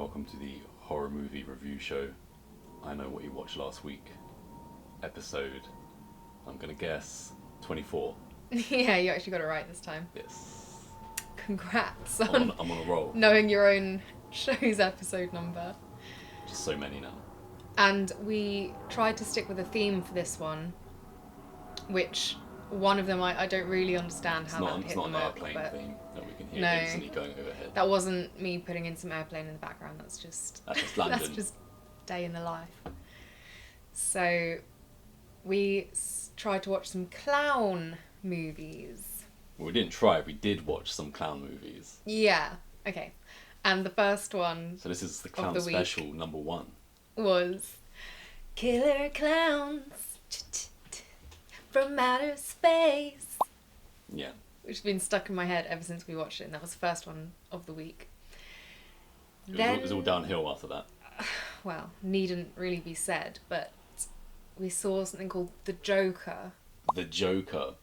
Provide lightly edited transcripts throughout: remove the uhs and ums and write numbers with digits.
welcome to the horror movie review show. I know what you watched last week. Episode, I'm gonna guess, 24. Yeah, you actually got it right this time. Yes. Congrats I'm on a roll. knowing your own show's episode number. Just so many now. And we tried to stick with a theme for this one, which one of them I don't really understand how that hit It's not the an mark, airplane but theme that we can hear No. instantly going overhead. that wasn't me putting in some airplane in the background. That's just London. that's just day in the life. So we tried to watch some clown movies. Well, we didn't try, we did watch some clown movies. Yeah, okay. And the first one So this is the clown the week. special number 1. was Killer Clowns from Outer Space. Yeah. Which has been stuck in my head ever since we watched it, and that was the first one of the week. It was all downhill after that. Well, needn't really be said, but we saw something called The Joker. The Joker,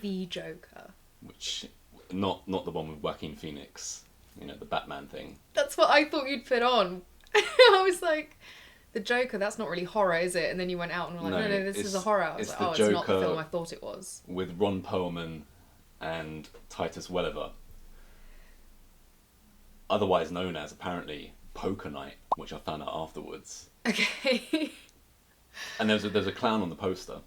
The Joker. which, not the one with Joaquin Phoenix, you know, the Batman thing. That's what I thought you'd put on. I was like, The Joker, that's not really horror, is it? And then you went out and were like, no, this is a horror. I was like, it's oh, the it's not the Joker film I thought it was. with Ron Perlman and Titus Welliver, otherwise known as, apparently, Poker Night, which I found out afterwards. Okay. And there's a clown on the poster.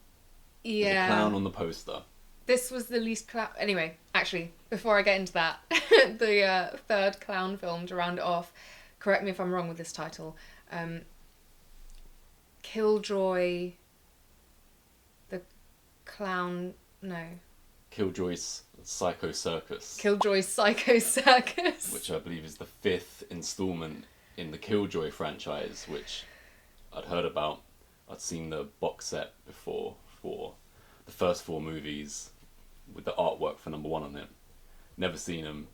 Yeah. There's a clown on the poster. This was the least clown... Anyway, actually, before I get into that, the third clown film, to round it off, correct me if I'm wrong with this title, Killjoy... The clown... No. Killjoy's Psycho Circus. Killjoy's Psycho Circus. Which I believe is the 5th instalment in the Killjoy franchise, which I'd heard about. I'd seen the box set before for the first 4 movies with the artwork for number 1 on it. Never seen them,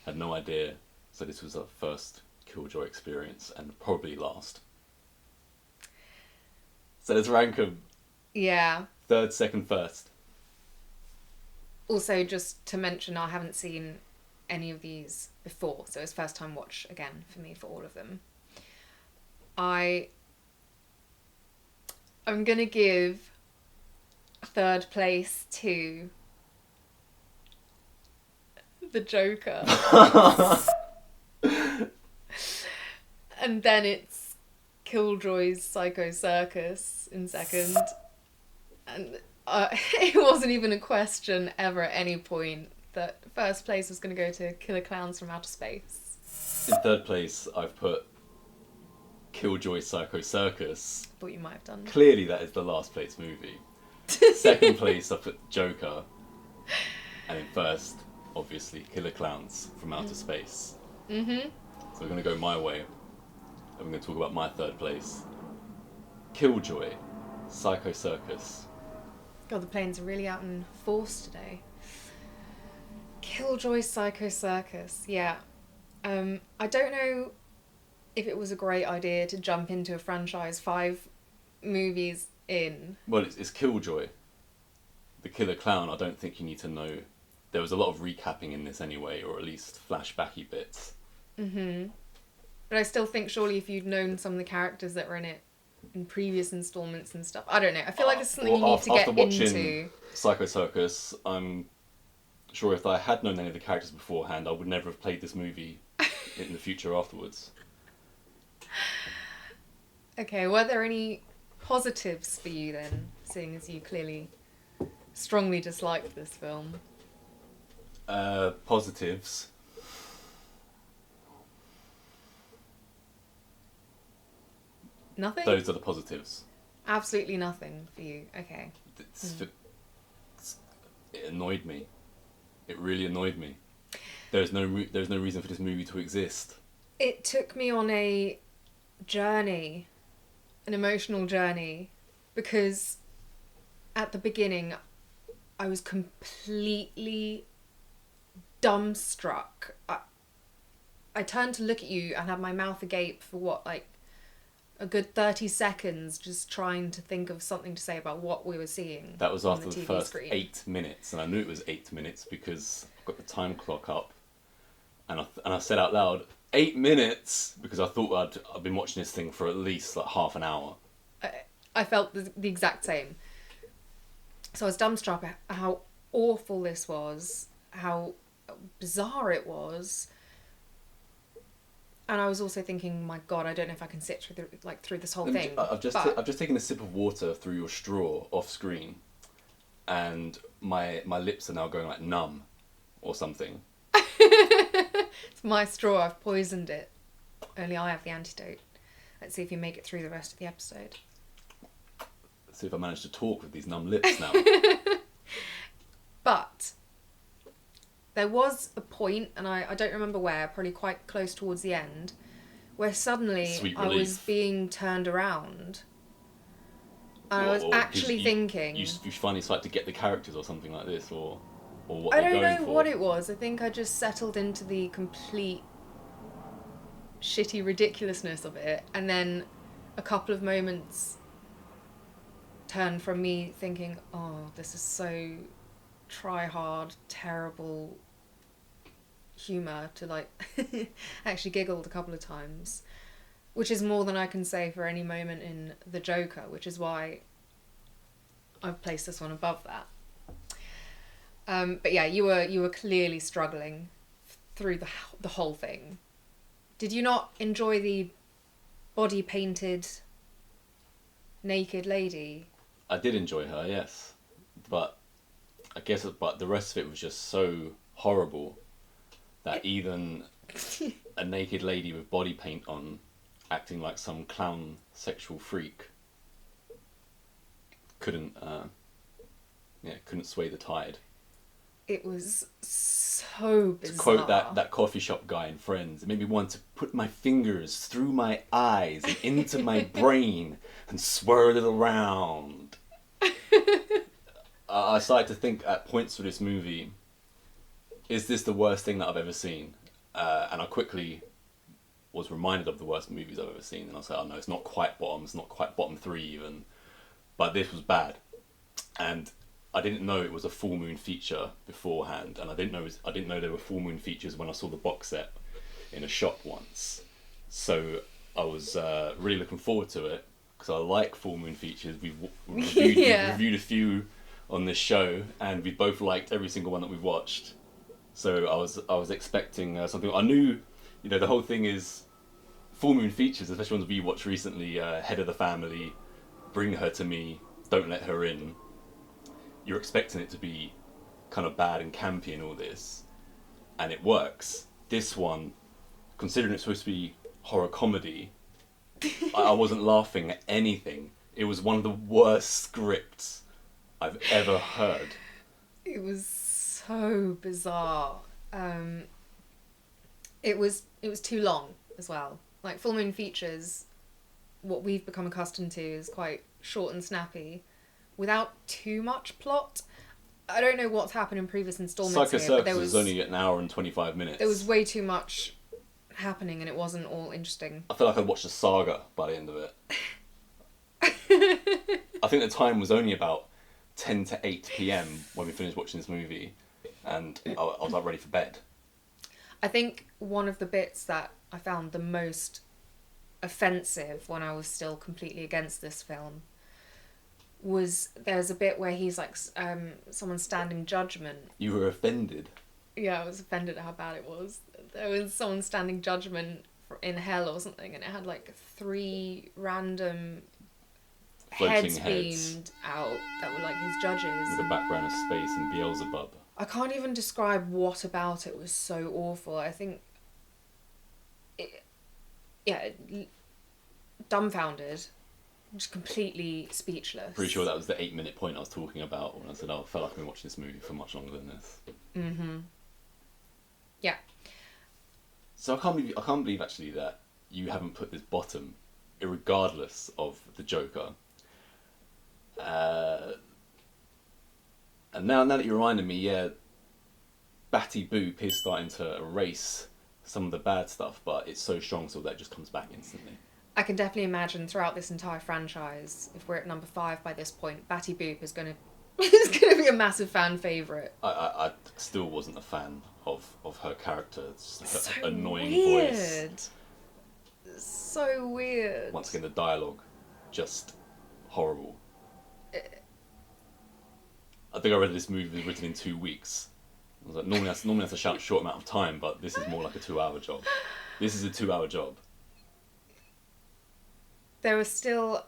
had no idea. So this was our first Killjoy experience and probably last. So let's rank them. Yeah. 3rd, 2nd, 1st. Also, just to mention, I haven't seen any of these before, so it's first time watch again for me for all of them. I'm gonna give 3rd place to The Joker. And then it's Killjoy's Psycho Circus in 2nd. And it wasn't even a question ever at any point that 1st place was going to go to Killer Clowns from Outer Space. In 3rd place, I've put Killjoy Psycho Circus. Thought you might have done. Clearly that is the last place movie. 2nd place, I put Joker. And in 1st, obviously, Killer Clowns from Outer Space. Mm-hmm. So we're going to go my way. And we're going to talk about my 3rd place. Killjoy Psycho Circus. God, the planes are really out in force today. Killjoy Psycho Circus, yeah. I don't know if it was a great idea to jump into a franchise 5 movies in. Well, it's Killjoy. The killer clown, I don't think you need to know. There was a lot of recapping in this anyway, or at least flashbacky bits. Mm-hmm. But I still think surely if you'd known some of the characters that were in it in previous installments and stuff, I don't know. I feel like this is something you need to get after watching into. Psycho Circus, I'm sure if I had known any of the characters beforehand, I would never have played this movie in the future afterwards. Okay, were there any positives for you then, seeing as you clearly strongly disliked this film? Positives. Nothing? Those are the positives. Absolutely nothing for you. Okay. It annoyed me. It really annoyed me. There's no reason for this movie to exist. It took me on a journey, an emotional journey, because at the beginning I was completely dumbstruck. I turned to look at you and had my mouth agape for what, like a good 30 seconds, just trying to think of something to say about what we were seeing. That was after the TV first screen. 8 minutes, and I knew it was 8 minutes because I've got the time clock up. and I said out loud, 8 minutes, because I thought I'd been watching this thing for at least like half an hour. I felt the exact same. So I was dumbstruck at how awful this was, how bizarre it was. And I was also thinking, my God, I don't know if I can sit through this whole thing. I've just taken a sip of water through your straw off screen, and my lips are now going like numb, or something. It's my straw. I've poisoned it. Only I have the antidote. Let's see if you make it through the rest of the episode. Let's see if I manage to talk with these numb lips now. But there was a point, and I don't remember where, probably quite close towards the end, where suddenly I was being turned around. And I was actually thinking... You finally started to get the characters or something like this, or what I they're don't going know for. what it was. I think I just settled into the complete shitty ridiculousness of it. And then a couple of moments turned from me thinking, oh, this is so try-hard, terrible humour, to like actually giggled a couple of times, which is more than I can say for any moment in The Joker, which is why I've placed this one above that. But yeah, you were clearly struggling through the whole thing. Did you not enjoy the body painted naked lady? I did enjoy her, yes, but I guess the rest of it was just so horrible that even a naked lady with body paint on, acting like some clown sexual freak, couldn't sway the tide. It was so bizarre. To quote that coffee shop guy in Friends, it made me want to put my fingers through my eyes and into my brain and swirl it around. I started to think at points through this movie, is this the worst thing that I've ever seen? And I quickly was reminded of the worst movies I've ever seen, and I was like, oh no, it's not quite bottom, it's not quite bottom 3 even, but this was bad. And I didn't know it was a full moon feature beforehand, and I didn't know there were full moon features when I saw the box set in a shop once. So I was really looking forward to it, because I like full moon features. We've reviewed a few on this show, and we both liked every single one that we've watched. So I was expecting something. I knew, the whole thing is full moon features, especially ones we watched recently. Head of the Family, Bring Her to Me, Don't Let Her In. You're expecting it to be kind of bad and campy and all this, and it works. This one, considering it's supposed to be horror comedy, I wasn't laughing at anything. It was one of the worst scripts I've ever heard. It was so bizarre. It was too long as well. Like full moon features, what we've become accustomed to is quite short and snappy, without too much plot. I don't know what's happened in previous installments. Circus was only an hour and 25 minutes. There was way too much happening, and it wasn't all interesting. I feel like I'd watched a saga by the end of it. I think the time was only about 10 to 8 p.m. when we finished watching this movie, and I was like ready for bed. I think one of the bits that I found the most offensive when I was still completely against this film was there's a bit where he's like someone standing judgment. You were offended? Yeah, I was offended at how bad it was. There was someone standing judgment in hell or something, and it had like 3 random heads beamed out that were like his judges. With a background of space and Beelzebub. I can't even describe what about it was so awful. I think dumbfounded, just completely speechless. Pretty sure that was the 8-minute point I was talking about when I said, I felt like I've been watching this movie for much longer than this. Mm-hmm. Yeah. So I can't believe actually that you haven't put this bottom, irregardless of the Joker. And now that you reminded me, yeah, Batty Boop is starting to erase some of the bad stuff, but it's so strong so that it just comes back instantly. I can definitely imagine throughout this entire franchise, if we're at number 5 by this point, Batty Boop is going to It's going to be a massive fan favourite. I still wasn't a fan of her character. It's So her annoying weird. voice. So weird. Once again, the dialogue, just horrible. I think I read this movie was written in 2 weeks. I was like, normally that's a short amount of time, but this is more like a 2-hour job. This is a 2-hour job. There was still...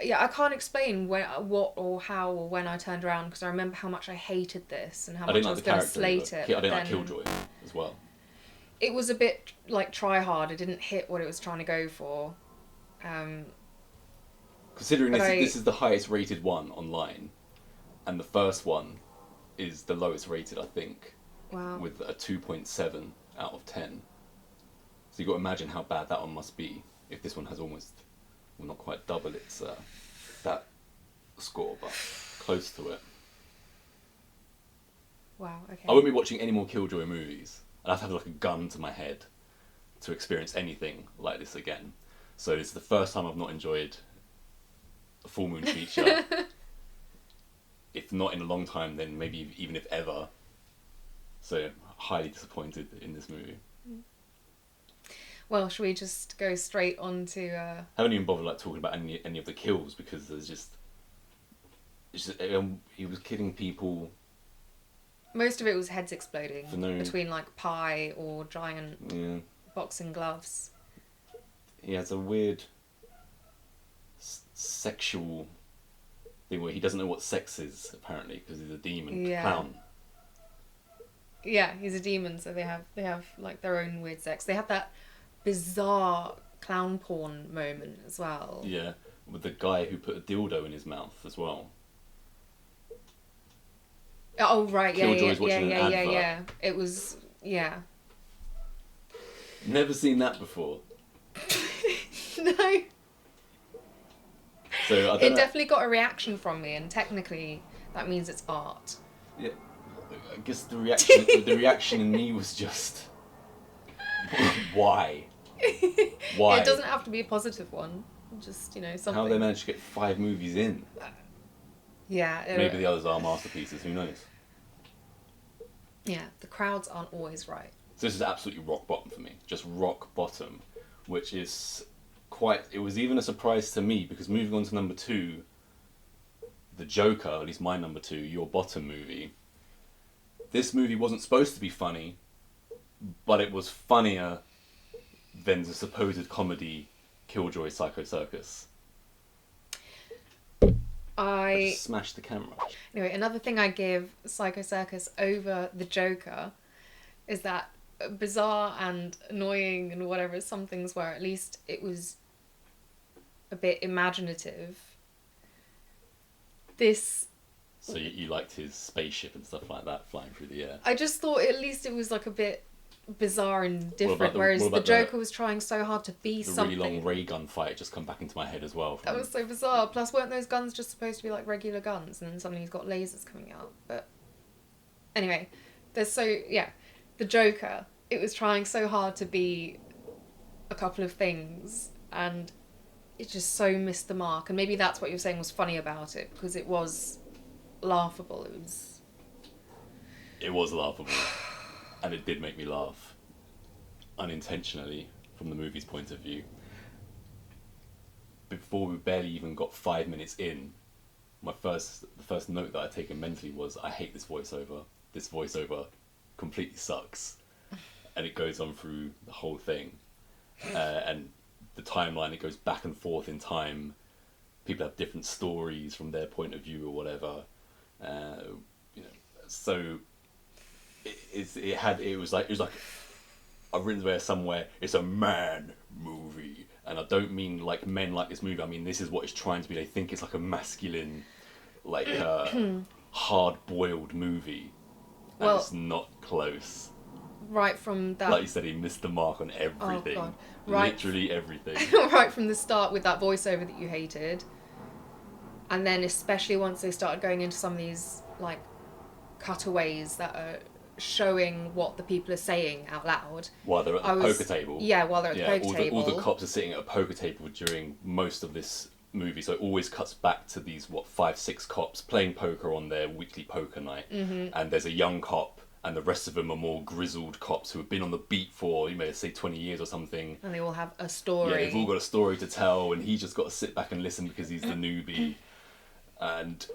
Yeah, I can't explain what or how or when I turned around, because I remember how much I hated this and how much I was going to slate it. I didn't like Killjoy as well. It was a bit like try hard. It didn't hit what it was trying to go for. Considering this is the highest rated one online, and the first one is the lowest rated, I think. Wow. With a 2.7 out of 10. So you got to imagine how bad that one must be if this one has almost, well, not quite double its that score, but close to it. Wow. Okay. I won't be watching any more Killjoy movies. I'd have to have like a gun to my head to experience anything like this again. So it's the first time I've not enjoyed a full moon feature. If not in a long time, then maybe even if ever. So highly disappointed in this movie. Well, should we just go straight on to... I haven't even bothered like talking about any of the kills, because there's he was killing people. Most of it was heads exploding No... between like pie or giant boxing gloves. He has a weird sexual thing where he doesn't know what sex is, apparently, because he's a demon clown. Yeah, he's a demon, so they have like their own weird sex. They have that bizarre clown porn moment as well. Yeah, with the guy who put a dildo in his mouth as well. Oh right, Killjoy's watching an advert. yeah. It was Never seen that before. No. So I don't know. Definitely got a reaction from me, and technically that means it's art. Yeah, I guess the reaction in me was just why? Why? It doesn't have to be a positive one. Just something. How they managed to get 5 movies in? Yeah. Maybe the others are masterpieces. Who knows? Yeah, the crowds aren't always right. So this is absolutely rock bottom for me. Just rock bottom, which is it was even a surprise to me, because moving on to number 2, The Joker, at least my number 2, your bottom movie. This movie wasn't supposed to be funny, but it was funnier than the supposed comedy Killjoy Psycho Circus. I just smashed the camera. Anyway, another thing I give Psycho Circus over The Joker is that bizarre and annoying and whatever, some things were, at least it was a bit imaginative. So you liked his spaceship and stuff like that flying through the air? I just thought at least it was like a bit bizarre and different, whereas the Joker was trying so hard to be something. The really long ray gun fight just come back into my head as well. That was so bizarre. Plus, weren't those guns just supposed to be like regular guns, and then suddenly he's got lasers coming out? But anyway, the Joker, it was trying so hard to be a couple of things, and it just so missed the mark. And maybe that's what you're saying was funny about it, because it was laughable. It was laughable. And it did make me laugh, unintentionally, from the movie's point of view. Before we barely even got 5 minutes in, the first note that I'd taken mentally was, I hate this voiceover. This voiceover completely sucks. And it goes on through the whole thing. And the timeline, it goes back and forth in time. People have different stories from their point of view or whatever. So... It was like I've written there somewhere, it's a man movie, and I don't mean like men like this movie. I mean this is what it's trying to be. They think it's like a masculine, like hard-boiled movie, and it's not close. Right from that, like you said, he missed the mark on everything. Oh, God. Literally everything. Right from the start with that voiceover that you hated, and then especially once they started going into some of these like cutaways that are showing what the people are saying out loud while they're at the poker table. Yeah, while they're at the poker table. All the cops are sitting at a poker table during most of this movie, so it always cuts back to these 5-6 cops playing poker on their weekly poker night, and there's a young cop, and the rest of them are more grizzled cops who have been on the beat for, you may say, 20 years or something. And they all have a story. Yeah, they've all got a story to tell, and he's just got to sit back and listen because he's the newbie. And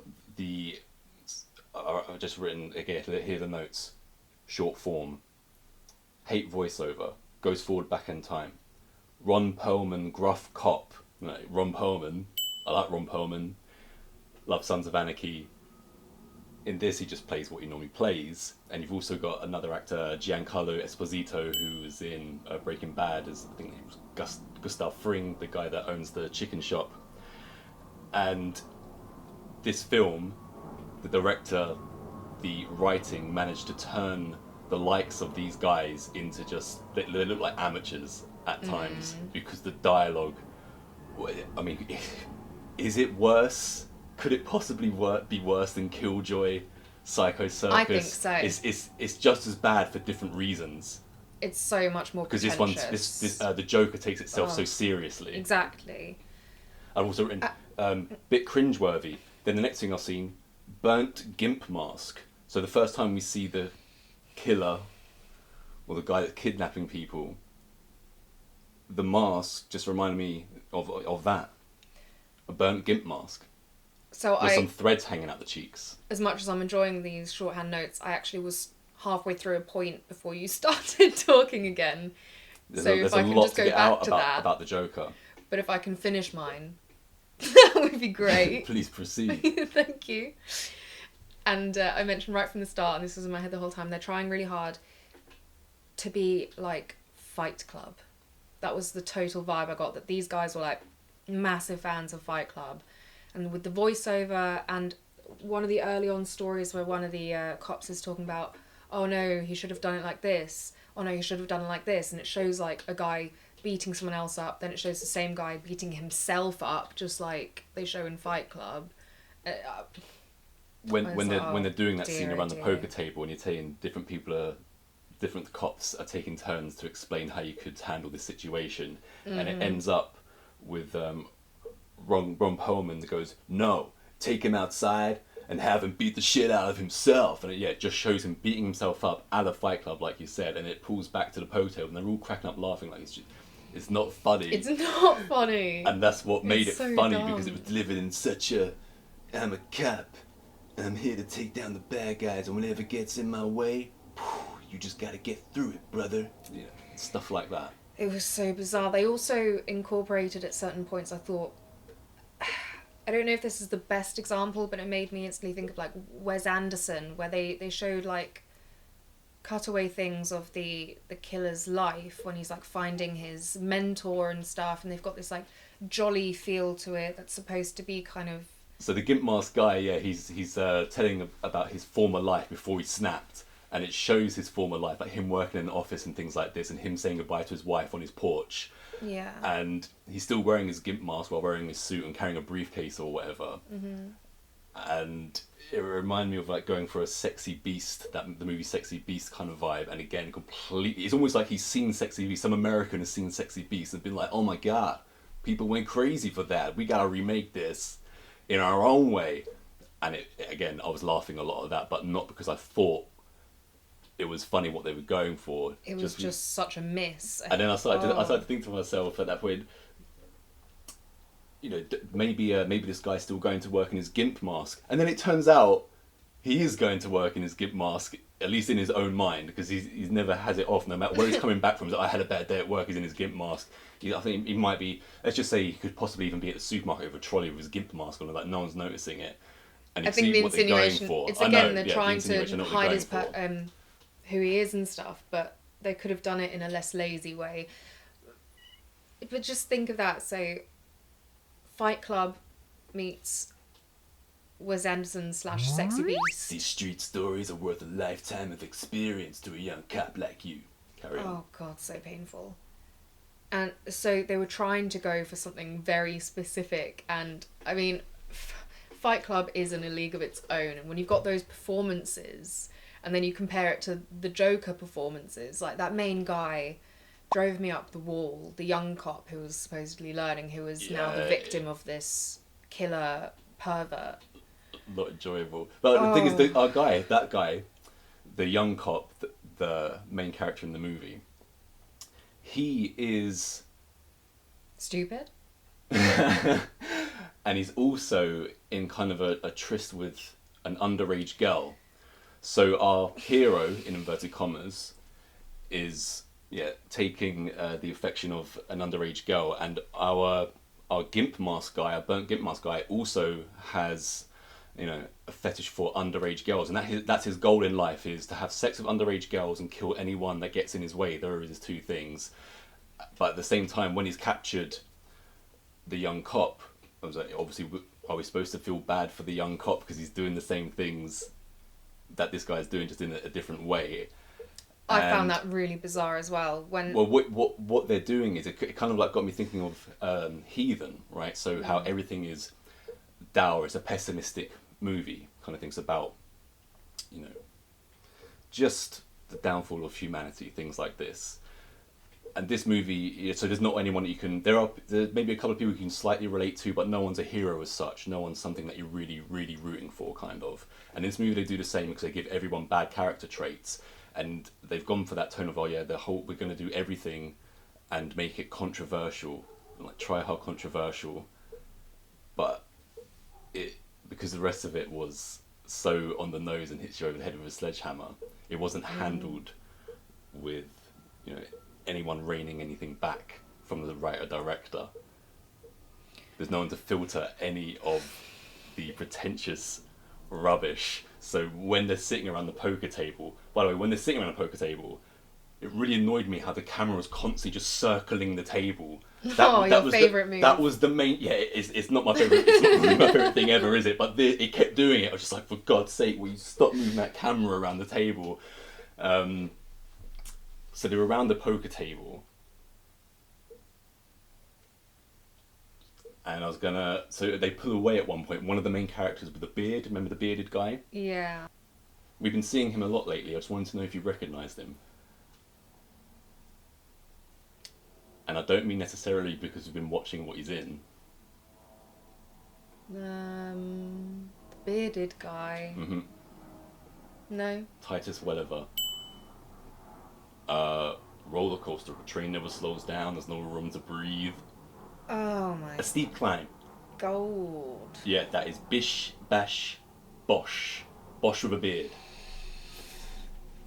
I've just written, again, here are the notes. Short form. Hate voiceover. Goes forward back in time. Ron Perlman, gruff cop. No, Ron Perlman. I like Ron Perlman. Love Sons of Anarchy. In this, he just plays what he normally plays. And you've also got another actor, Giancarlo Esposito, who was in Breaking Bad as, I think it was Gustav Fring, the guy that owns the chicken shop. And this film, the director, the writing managed to turn the likes of these guys into just, they look like amateurs at times, because the dialogue, I mean, is it worse? Could it possibly be worse than Killjoy, Psycho Circus? I think so. It's just as bad for different reasons. It's so much more because pretentious. the Joker takes itself so seriously. Exactly. I've also written bit cringeworthy. Then the next thing I've seen, burnt gimp mask. So the first time we see the killer or the guy that's kidnapping people, the mask just reminded me of that, a burnt gimp mask. So with some threads hanging out the cheeks. As much as I'm enjoying these shorthand notes, I actually was halfway through a point before you started talking again. There's a lot to get out about the Joker. But if I can finish mine, that would be great. Please proceed. Thank you. And I mentioned right from the start, and this was in my head the whole time, they're trying really hard to be like Fight Club. That was the total vibe I got, that these guys were like massive fans of Fight Club. And with the voiceover, and one of the early on stories where one of the cops is talking about, oh no, he should have done it like this. Oh no, he should have done it like this. And it shows like a guy beating someone else up. Then it shows the same guy beating himself up, just like they show in Fight Club. When they're doing that scene around the poker table, and you're saying different cops are taking turns to explain how you could handle this situation, and it ends up with Ron Perlman that goes, no, take him outside and have him beat the shit out of himself. And it just shows him beating himself up at a Fight Club, like you said, and it pulls back to the poker table, and they're all cracking up laughing like it's not funny. It's not funny. And that's what made it so funny, dumb. because it was delivered in such a, I'm a cop, and I'm here to take down the bad guys, and whatever gets in my way, you just gotta get through it, brother. Yeah, stuff like that. It was so bizarre. They also incorporated at certain points, I thought, I don't know if this is the best example, but it made me instantly think of like Wes Anderson, where they showed like cutaway things of the killer's life when he's like finding his mentor and stuff, and they've got this like jolly feel to it that's supposed to be kind of... So the gimp mask guy, yeah, he's telling about his former life before he snapped, and it shows his former life, like him working in an office and things like this, and him saying goodbye to his wife on his porch. Yeah. And he's still wearing his gimp mask while wearing his suit and carrying a briefcase or whatever. Mm-hmm. And it reminded me of like going for a Sexy Beast, the movie Sexy Beast kind of vibe. And again, completely, it's almost like he's seen Sexy Beast. Some American has seen Sexy Beast and been like, oh my god, people went crazy for that. We gotta remake this in our own way. And again, I was laughing a lot at that, but not because I thought it was funny what they were going for. It was just such a miss. And then I started to think to myself at that point, you know, maybe this guy's still going to work in his gimp mask. And then it turns out he is going to work in his gimp mask, at least in his own mind, because he's never has it off. No matter where he's coming back from, he's like, I had a bad day at work, he's in his gimp mask. I think he might be, let's just say he could possibly even be at the supermarket with a trolley with his gimp mask on, and like no one's noticing it. And I think the insinuation, it's again, they're trying to hide his who he is and stuff, but they could have done it in a less lazy way. But just think of that. So Fight Club meets Wes Anderson / Sexy Beast. These street stories are worth a lifetime of experience to a young cop like you. Carry on. Oh god, so painful. And so they were trying to go for something very specific, and I mean, Fight Club is in a league of its own, and when you've got those performances and then you compare it to the Joker performances, like that main guy drove me up the wall. The young cop who was supposedly learning, who was now the victim of this killer pervert. Not enjoyable. But the thing is, that guy, the young cop, the main character in the movie, he is stupid. And he's also in kind of a tryst with an underage girl. So our hero, in inverted commas, is taking the affection of an underage girl, and our gimp mask guy, our burnt gimp mask guy, also has, you know, a fetish for underage girls, and that's his goal in life, is to have sex with underage girls and kill anyone that gets in his way. There are his two things. But at the same time, when he's captured the young cop, I was like, obviously, are we supposed to feel bad for the young cop because he's doing the same things that this guy's doing, just in a different way? I found that really bizarre as well. Well, what they're doing is, it kind of like got me thinking of Heathen, right? So how everything is dour. It's a pessimistic movie, kind of things about, you know, just the downfall of humanity, things like this. And this movie, so there's not anyone that you can... There's maybe a couple of people you can slightly relate to, but no one's a hero as such. No one's something that you're really, really rooting for, kind of. And in this movie they do the same, because they give everyone bad character traits. And they've gone for that tone of, we're going to do everything and make it controversial. And like, try hard controversial. But because the rest of it was so on the nose and hits you over the head with a sledgehammer, it wasn't handled with, you know, anyone reining anything back from the writer-director. There's no one to filter any of the pretentious rubbish. So when they're sitting around the poker table... By the way, when they're sitting around the poker table, it really annoyed me how the camera was constantly just circling the table. That was favourite move. That was the main... Yeah, it's not my favourite... It's not really my favourite thing ever, is it? But it kept doing it. I was just like, for God's sake, will you stop moving that camera around the table? So they were around the poker table, and so they pull away at one point. One of the main characters with the beard, remember the bearded guy? Yeah. We've been seeing him a lot lately. I just wanted to know if you recognised him. And I don't mean necessarily because we've been watching what he's in. The bearded guy. Mm-hmm. No. Titus Welliver. Roller coaster. The train never slows down. There's no room to breathe. Oh my. A steep climb. Gold. Yeah, that is Bish Bash Bosh. Bosh with a beard.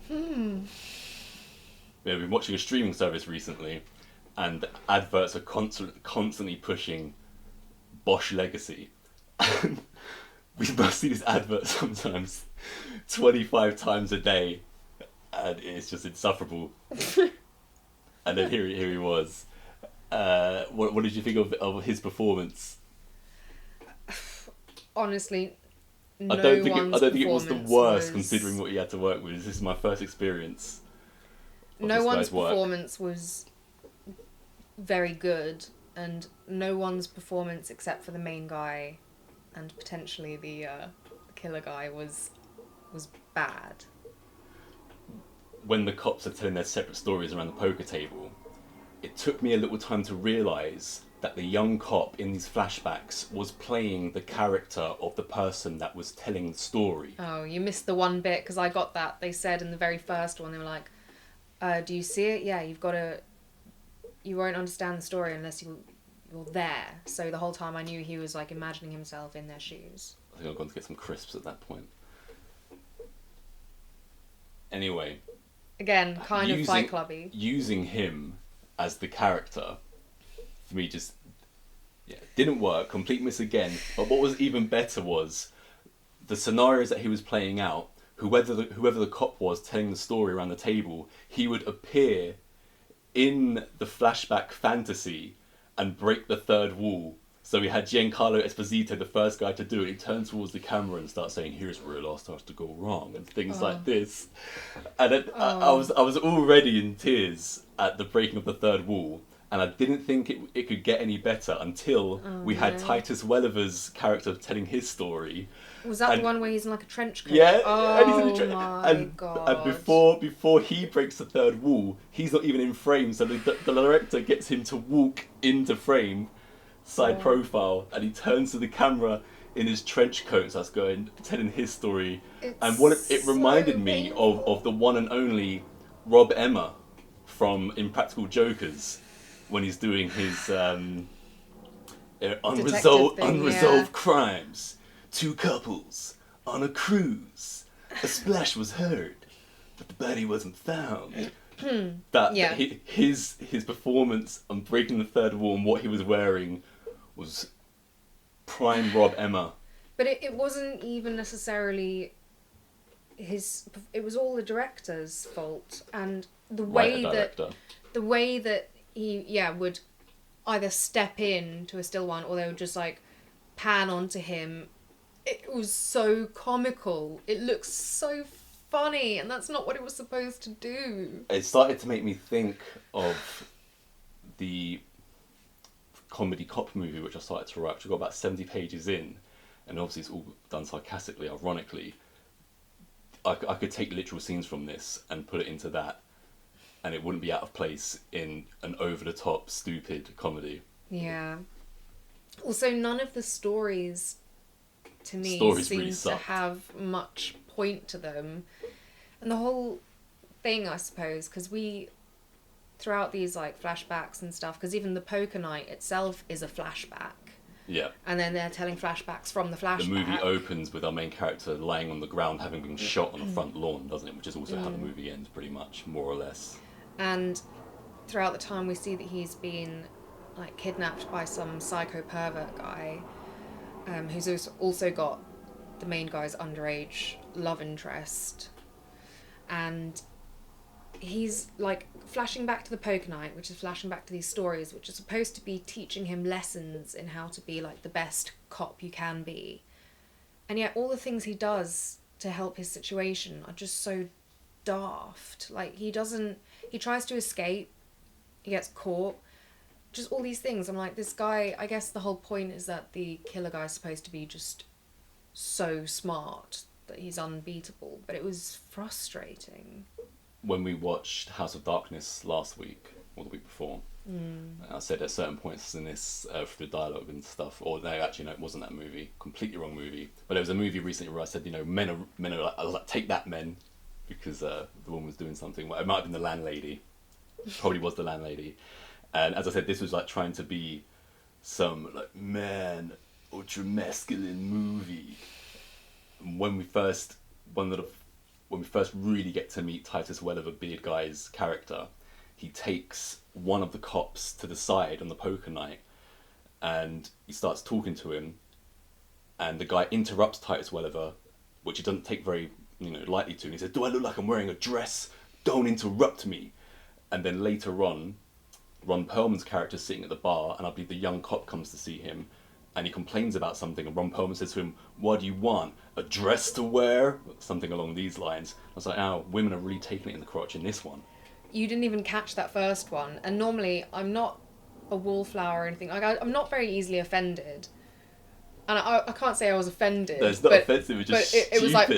Yeah, we've been watching a streaming service recently, and adverts are constantly pushing Bosch Legacy. We must see this advert sometimes 25 times a day, and it's just insufferable. And then here he was. What did you think of his performance? Honestly, I don't think it was the worst, considering what he had to work with. This is my first experience. No one's performance was very good, and no one's performance except for the main guy and potentially the killer guy was bad. When the cops are telling their separate stories around the poker table, it took me a little time to realise that the young cop in these flashbacks was playing the character of the person that was telling the story. Oh, you missed the one bit, because I got that. They said in the very first one, they were like, do you see it? Yeah, you won't understand the story unless you're there. So the whole time I knew he was like imagining himself in their shoes. I think I've gone to get some crisps at that point. Anyway. Again, kind of Fight Clubby. Using him as the character, for me, just didn't work. Complete miss again. But what was even better was the scenarios that he was playing out. Whoever the cop was telling the story around the table, he would appear in the flashback fantasy and break the third wall. So we had Giancarlo Esposito, the first guy to do it. He turns towards the camera and starts saying, "Here's where it all starts to go wrong," and things like this. And I was already in tears at the breaking of the third wall. and I didn't think it could get any better until we had Titus Welliver's character telling his story. Was that the one where he's in like a trench coat? Yeah, Oh my god! And before he breaks the third wall, he's not even in frame. So the director gets him to walk into frame, side profile, and he turns to the camera in his trench coat, so that's telling his story. And it reminded me of the one and only Rob Emma from Impractical Jokers, when he's doing his unresolved crimes. Two couples on a cruise. A splash was heard, but the body wasn't found. His performance on breaking the third wall and what he was wearing was prime Rob Emma. But it wasn't even necessarily his. It was all the director's fault, and the way that he would either step in to a still one, or they would just like pan onto him. It was so comical. It looks so funny, and that's not what it was supposed to do. It started to make me think of the comedy cop movie, which I started to write, which I got about 70 pages in, and obviously it's all done sarcastically, ironically. I could take literal scenes from this and put it into that, and it wouldn't be out of place in an over-the-top, stupid comedy. Yeah. Also, none of the stories, to me, seem really to have much point to them. And the whole thing, I suppose, because throughout these like flashbacks and stuff, because even the poker night itself is a flashback. Yeah. And then they're telling flashbacks from the flashback. The movie opens with our main character lying on the ground having been shot on the front lawn, doesn't it? Which is also how the movie ends, pretty much, more or less. And throughout the time we see that he's been like kidnapped by some psycho pervert guy, who's also got the main guy's underage love interest. And he's like flashing back to the poker night, which is flashing back to these stories, which are supposed to be teaching him lessons in how to be like the best cop you can be. And yet all the things he does to help his situation are just so daft. Like he tries to escape, he gets caught, just all these things. I'm like, this guy, I guess the whole point is that the killer guy's supposed to be just so smart that he's unbeatable, but it was frustrating. When we watched House of Darkness last week, or the week before, I said at certain points in this, through dialogue and stuff, or no, actually no, it wasn't that movie, completely wrong movie, but it was a movie recently where I said, men are like, I was like, take that, men, because the woman was doing something. Well, it might have been the landlady, probably was the landlady, and as I said, this was like trying to be some like man, ultra masculine movie. When we first really get to meet Titus Welliver, Beard Guy's character, he takes one of the cops to the side on the poker night, and he starts talking to him, and the guy interrupts Titus Welliver, which he doesn't take very lightly to, and he says, "Do I look like I'm wearing a dress? Don't interrupt me." And then later on, Ron Perlman's character is sitting at the bar, and I believe the young cop comes to see him, and he complains about something, and Ron Perlman says to him, "What do you want? A dress to wear?" Something along these lines. I was like, oh, women are really taking it in the crotch in this one. You didn't even catch that first one, and normally I'm not a wallflower or anything. Like I'm not very easily offended, and I can't say I was offended. No, it's not offensive, it's just stupid. It was like,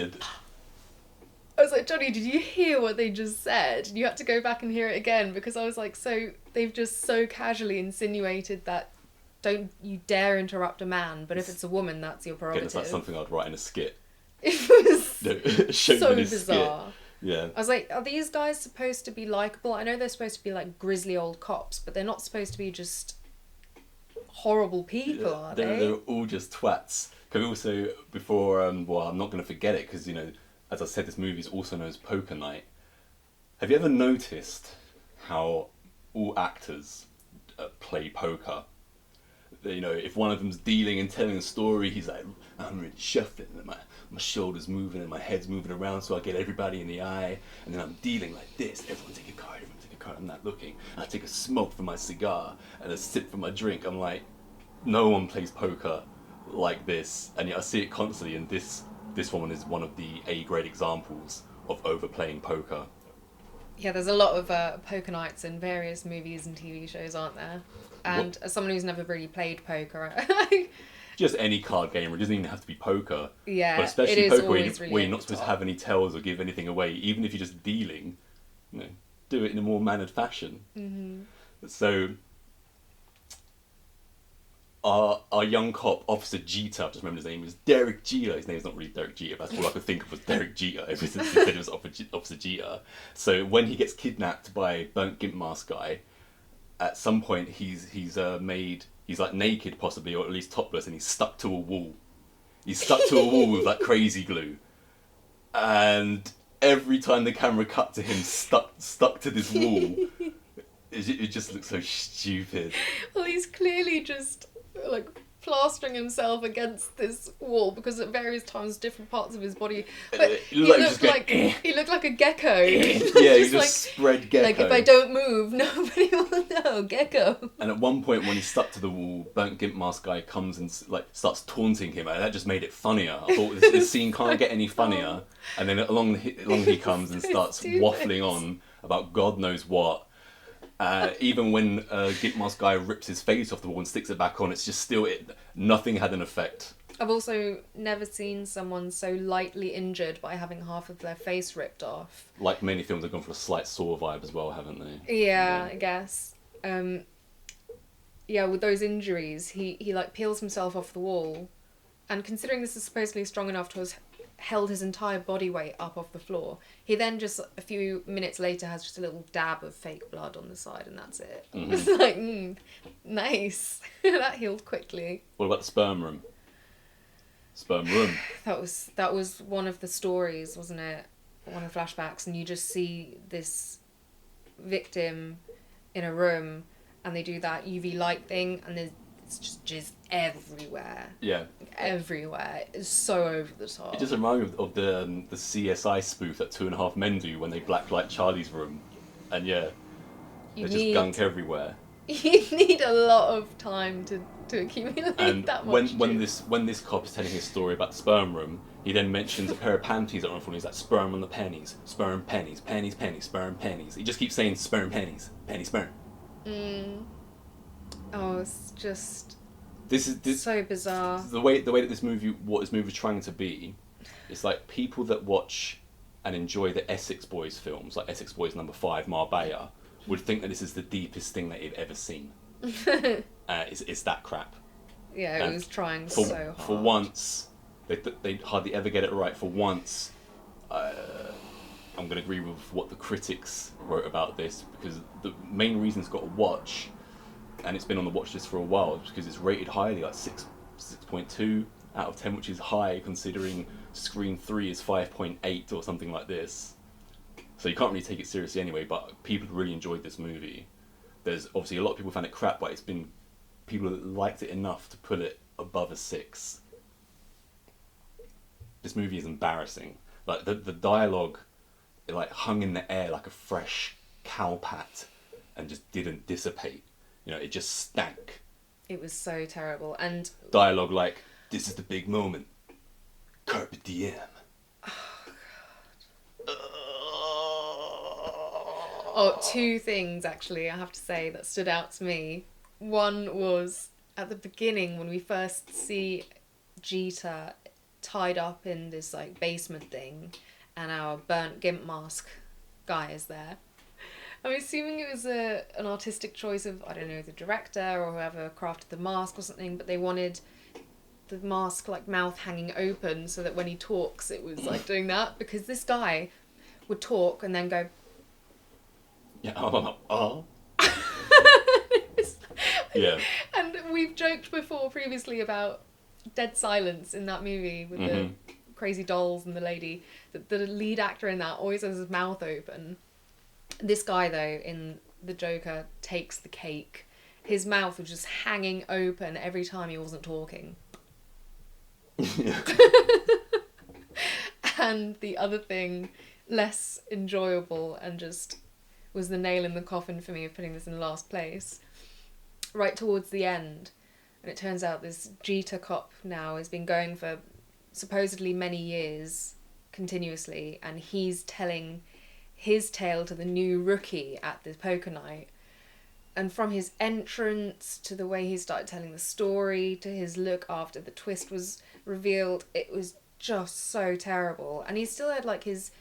I was like, Johnny, did you hear what they just said? And you had to go back and hear it again, because I was like, so they've just so casually insinuated that don't you dare interrupt a man, but if it's a woman, that's your prerogative. That's something I'd write in a skit. It was so bizarre. Skit. Yeah. I was like, are these guys supposed to be likeable? I know they're supposed to be like grisly old cops, but they're not supposed to be just horrible people, are they? They're all just twats. Can we also, before, I'm not going to forget it, because, as I said, this movie is also known as Poker Night. Have you ever noticed how all actors play poker? If one of them's dealing and telling a story, he's like, I'm really shuffling, and my shoulders moving and my head's moving around so I get everybody in the eye, and then I'm dealing like this. Everyone take a card, I'm not looking. I take a smoke from my cigar and a sip from my drink. I'm like, no one plays poker like this, and yet I see it constantly, and this woman is one of the A-grade examples of overplaying poker. Yeah, there's a lot of poker nights in various movies and TV shows, aren't there? And What, as someone who's never really played poker, just any card game, it doesn't even have to be poker. But yeah, it especially is poker, always where really you're over not the supposed to top. have any tells or give anything away, even if you're just dealing, you know, do it in a more mannered fashion. Mm-hmm. So our young cop, Officer Jeter, I just remember his name, was Derek Jeter. His name's not really Derek Jeter, but that's all I could think of was Derek Jeter ever since he said it was Officer Jeter. So when he gets kidnapped by Burnt Gimp Mask guy, at some point he's like naked possibly, or at least topless, and he's stuck to a wall. He's stuck to a wall with like crazy glue. And every time the camera cut to him stuck to this wall, it just looks so stupid. Well, he's clearly just like plastering himself against this wall because at various times different parts of his body. But He looked like he looked like a gecko. yeah, he just spread gecko. Like if I don't move, nobody will know. Gecko. And at one point, when he's stuck to the wall, Burnt Gimp Mask guy comes and like starts taunting him, and that just made it funnier. I thought this scene can't get any funnier. And then along he comes and starts waffling on about God knows what. Even when Gimp Mask guy rips his face off the wall and sticks it back on, it's just still nothing had an effect. I've also never seen someone so lightly injured by having half of their face ripped off. Like many films have gone for a slight Saw vibe as well, haven't they? Yeah, I guess. Yeah, with those injuries, he like peels himself off the wall, and considering this is supposedly strong enough to have held his entire body weight up off the floor, he then just a few minutes later has just a little dab of fake blood on the side, and that's it. Mm-hmm. It's like, nice. That healed quickly. What about the sperm room? Sperm room. That was one of the stories, wasn't it? One of the flashbacks, and you just see this victim in a room, and they do that UV light thing, and it's just jizz everywhere. Yeah. Everywhere. It's so over the top. It just reminds me of the CSI spoof that 2.5 Men do when they blacklight Charlie's room, and yeah, there's just gunk everywhere. You need a lot of time to accumulate And that much. when this cop is telling his story about the sperm room, he then mentions a pair of panties that are on front. He's like, sperm on the pennies, sperm pennies, pennies pennies, sperm pennies. He just keeps saying sperm pennies, penny sperm. Oh, it's just This is so bizarre. the way that this movie is trying to be. It's like people that watch and enjoy the Essex Boys films, like Essex Boys number 5, Marbella, would think that this is the deepest thing that they've ever seen. It's that crap. Yeah, it And was trying for, so hard. For once, they hardly ever get it right. For once, I'm going to agree with what the critics wrote about this, because the main reason it's got a watch, and it's been on the watch list for a while, is because it's rated highly, like 6.2 out of 10, which is high considering Screen 3 is 5.8 or something like this. So you can't really take it seriously anyway, but people really enjoyed this movie. There's obviously a lot of people found it crap, but it's been people that liked it enough to put it above a 6. This movie is embarrassing. Like the dialogue, it like hung in the air like a fresh cow pat and just didn't dissipate. You know, it just stank. It was so terrible. And Dialogue like, this is the big moment. Carpe diem. oh, two things actually I have to say that stood out to me. One was at the beginning when we first see Jeter tied up in this like basement thing, and our burnt gimp mask guy is there. I'm assuming it was an artistic choice of, I don't know, the director or whoever crafted the mask or something, but they wanted the mask like mouth hanging open so that when he talks it was like doing that, because this guy would talk and then go Yeah. Yeah. And we've joked before previously about dead silence in that movie with the crazy dolls and the lady. The lead actor in that always has his mouth open. This guy, though, in The Joker, takes the cake. His mouth was just hanging open every time he wasn't talking. Yeah. And the other thing, less enjoyable and just was the nail in the coffin for me of putting this in last place. Right towards the end, and it turns out this Jeter cop now has been going for supposedly many years continuously, and he's telling his tale to the new rookie at the poker night. And from his entrance to the way he started telling the story to his look after the twist was revealed, it was just so terrible. And he still had like his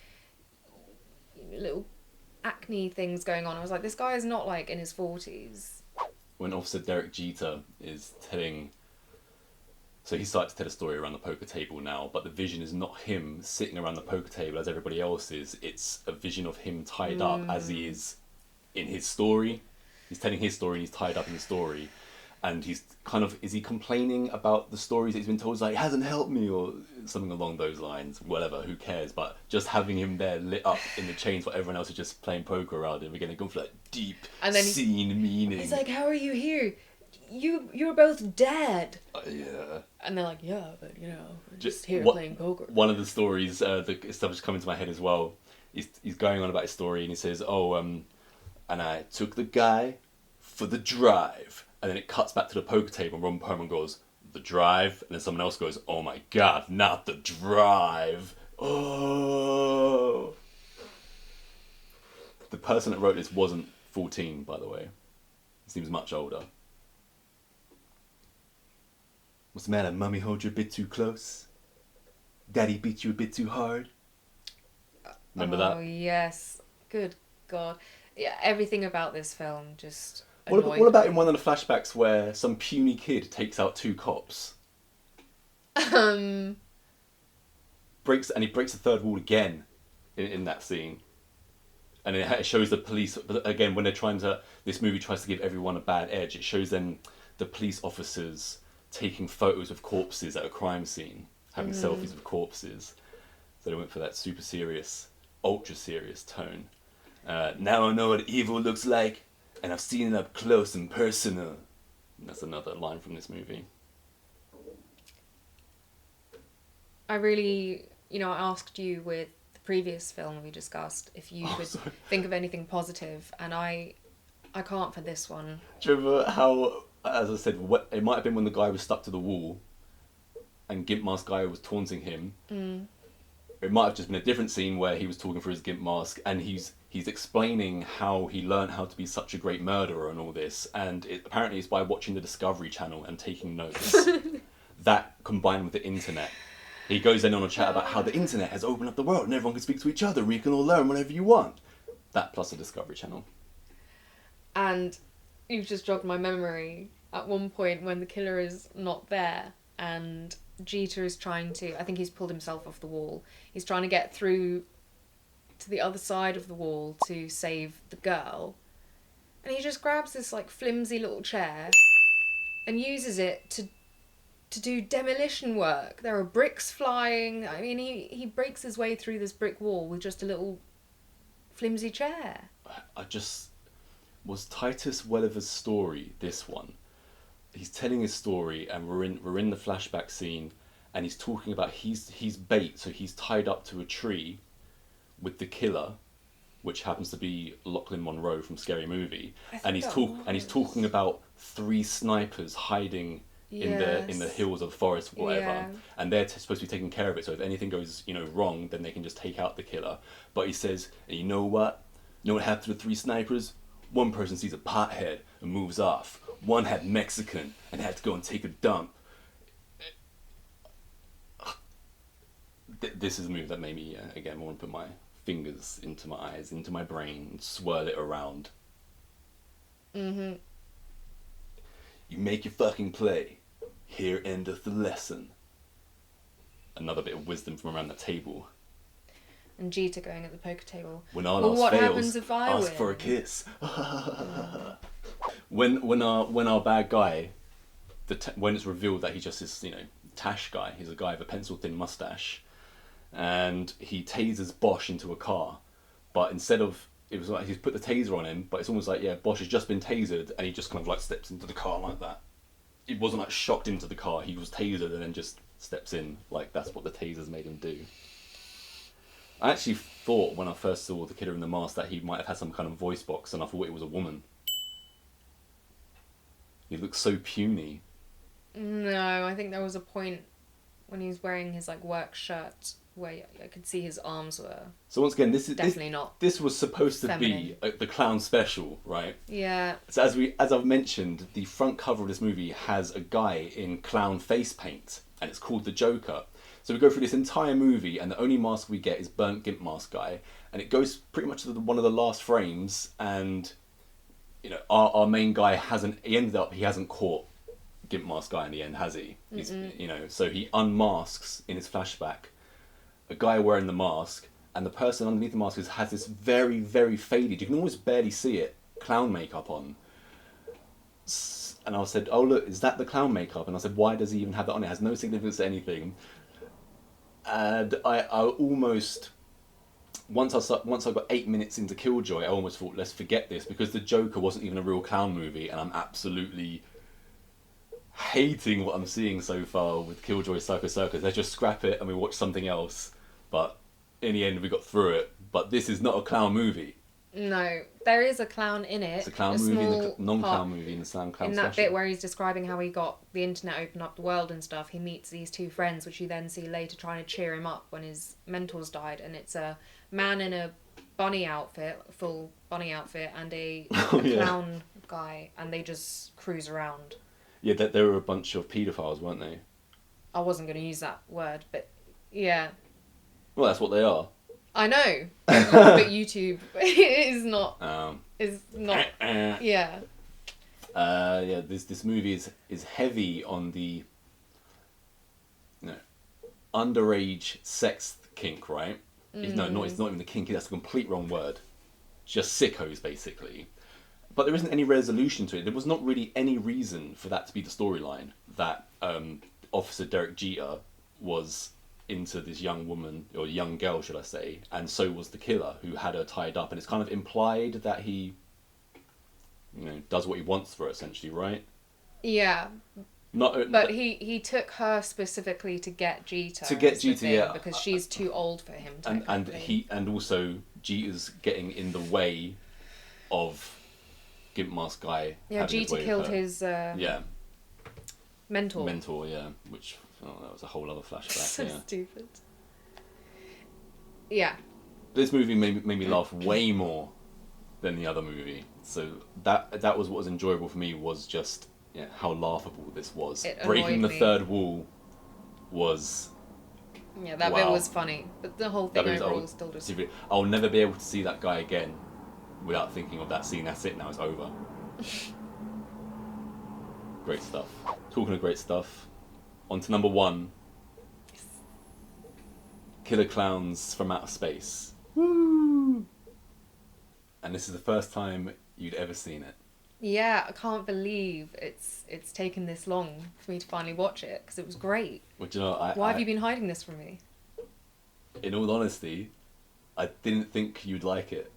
little acne things going on. I was like, this guy is not like in his 40s. When Officer Derek Jeter is telling... So he started to tell a story around the poker table now, but the vision is not him sitting around the poker table as everybody else is. It's a vision of him tied up as he is in his story. He's telling his story and he's tied up in the story. And he's kind of... Is he complaining about the stories that he's been told? He's like, it hasn't helped me, or something along those lines. Whatever, who cares? But just having him there lit up in the chains while everyone else is just playing poker around him. We're going to go for that deep And then scene meaning. He's like, how are you here? You're both dead. Yeah. And they're like, yeah, but you know, we're just here playing poker. One of the stories, the stuff that's coming to my head as well, he's going on about his story and he says, and I took the guy for the drive. And then it cuts back to the poker table and Ron Perlman goes, the drive? And then someone else goes, oh my God, not the drive. Oh. The person that wrote this wasn't 14, by the way. He seems much older. What's the matter? Mummy hold you a bit too close? Daddy beat you a bit too hard? Remember that? Oh, yes. Good God. Yeah, everything about this film just What annoyed about me. in one of the flashbacks where some puny kid takes out two cops? Breaks the third wall again in that scene. And it shows the police, but again, when they're trying to... This movie tries to give everyone a bad edge. It shows them, the police officers, taking photos of corpses at a crime scene, having selfies with corpses. So they went for that super serious, ultra serious tone. Now I know what evil looks like, and I've seen it up close and personal. And that's another line from this movie. I really, I asked you with the previous film we discussed if you could think of anything positive, and I can't for this one. Do you remember how, as I said, it might have been when the guy was stuck to the wall and Gimp Mask guy was taunting him. It might have just been a different scene where he was talking for his Gimp Mask and he's explaining how he learned how to be such a great murderer and all this, and apparently it's by watching the Discovery Channel and taking notes. That combined with the internet. He goes in on a chat about how the internet has opened up the world and everyone can speak to each other and you can all learn whatever you want. That plus the Discovery Channel. And you've just jogged my memory at one point when the killer is not there and Jeter is trying to... I think he's pulled himself off the wall. He's trying to get through to the other side of the wall to save the girl. And he just grabs this like flimsy little chair and uses it to do demolition work. There are bricks flying. I mean, he breaks his way through this brick wall with just a little flimsy chair. Was Titus Welliver's story this one? He's telling his story and we're in the flashback scene and he's talking about he's bait, so he's tied up to a tree with the killer, which happens to be Lachlan Monroe from Scary Movie, and he's talking about 3 snipers hiding in the hills of the forest, whatever, and they're supposed to be taking care of it. So if anything goes wrong, then they can just take out the killer. But he says, and you know what? You know what happened to the 3 snipers? One person sees a pothead and moves off. One had Mexican and had to go and take a dump. This is a movie that made me again want to put my fingers into my eyes, into my brain, and swirl it around. You make your fucking play. Here endeth the lesson. Another bit of wisdom from around the table. And Jeter going at the poker table. When our well, last what fails, happens if I ask win? for a kiss. When our bad guy, when it's revealed that he's just this Tash guy, he's a guy with a pencil thin mustache, and he tases Bosch into a car, but instead of... It was like he's put the taser on him, but it's almost like, Bosch has just been tasered, and he just kind of like steps into the car like that. It wasn't like shocked into the car, he was tasered and then just steps in, like that's what the tasers made him do. I actually thought when I first saw the Killer in the Mask that he might have had some kind of voice box, and I thought it was a woman. He looked so puny. No, I think there was a point when he was wearing his like work shirt where I could see his arms were So once again, this is definitely not this was supposed to feminine. be the clown special, right? Yeah. So as I've mentioned, the front cover of this movie has a guy in clown face paint, and it's called the Joker. So we go through this entire movie, and the only mask we get is burnt gimp mask guy, and it goes pretty much to one of the last frames, and you know our main guy he hasn't caught gimp mask guy in the end, has he? He's, you know, so he unmasks in his flashback a guy wearing the mask, and the person underneath the mask has this very, very faded, you can almost barely see it, clown makeup on. And I said, oh look, is that the clown makeup? And I said, why does he even have that on? It has no significance to anything. And I almost, once I got 8 minutes into Killjoy, I almost thought, let's forget this, because the Joker wasn't even a real clown movie, and I'm absolutely hating what I'm seeing so far with Killjoy Circus. Let's just scrap it and we watch something else. But in the end, we got through it. But this is not a clown movie. No, there is a clown in it. It's a clown movie, and a non-clown movie in the clown special. In that bit where he's describing how he got the internet open up the world and stuff, he meets these two friends, which you then see later trying to cheer him up when his mentors died. And it's a man in a bunny outfit, full bunny outfit, and a clown guy, and they just cruise around. Yeah, there were a bunch of paedophiles, weren't they? I wasn't going to use that word, but yeah. Well, that's what they are. I know, but YouTube is not. Yeah. Yeah. This movie is heavy on the, you know, underage sex kink, right? No, it's not even the kink. That's a complete wrong word. Just sickos, basically. But there isn't any resolution to it. There was not really any reason for that to be the storyline, that Officer Derek Jeter was into this young woman, or young girl, should I say, and so was the killer, who had her tied up. And it's kind of implied that he, you know, does what he wants for her, essentially, right? Yeah. But he took her specifically to get Jeter. Yeah. Because she's too old for him. And also Jeter's getting in the way of Gimp Mask guy. Yeah, Jeter killed his mentor. Mentor, yeah, which that was a whole other flashback. So stupid. Yeah. This movie made me laugh way more than the other movie. So that was what was enjoyable for me, was just how laughable this was. Breaking the third wall was. Yeah, that bit was funny, but the whole thing overall was still just. I'll never be able to see that guy again without thinking of that scene. That's it. Now it's over. Great stuff. Talking of great stuff, on to number 1. Killer Klowns from Outer Space. Woo! And this is the first time you'd ever seen it. Yeah, I can't believe it's taken this long for me to finally watch it, because it was great. Well, do you know, why have you been hiding this from me? In all honesty, I didn't think you'd like it.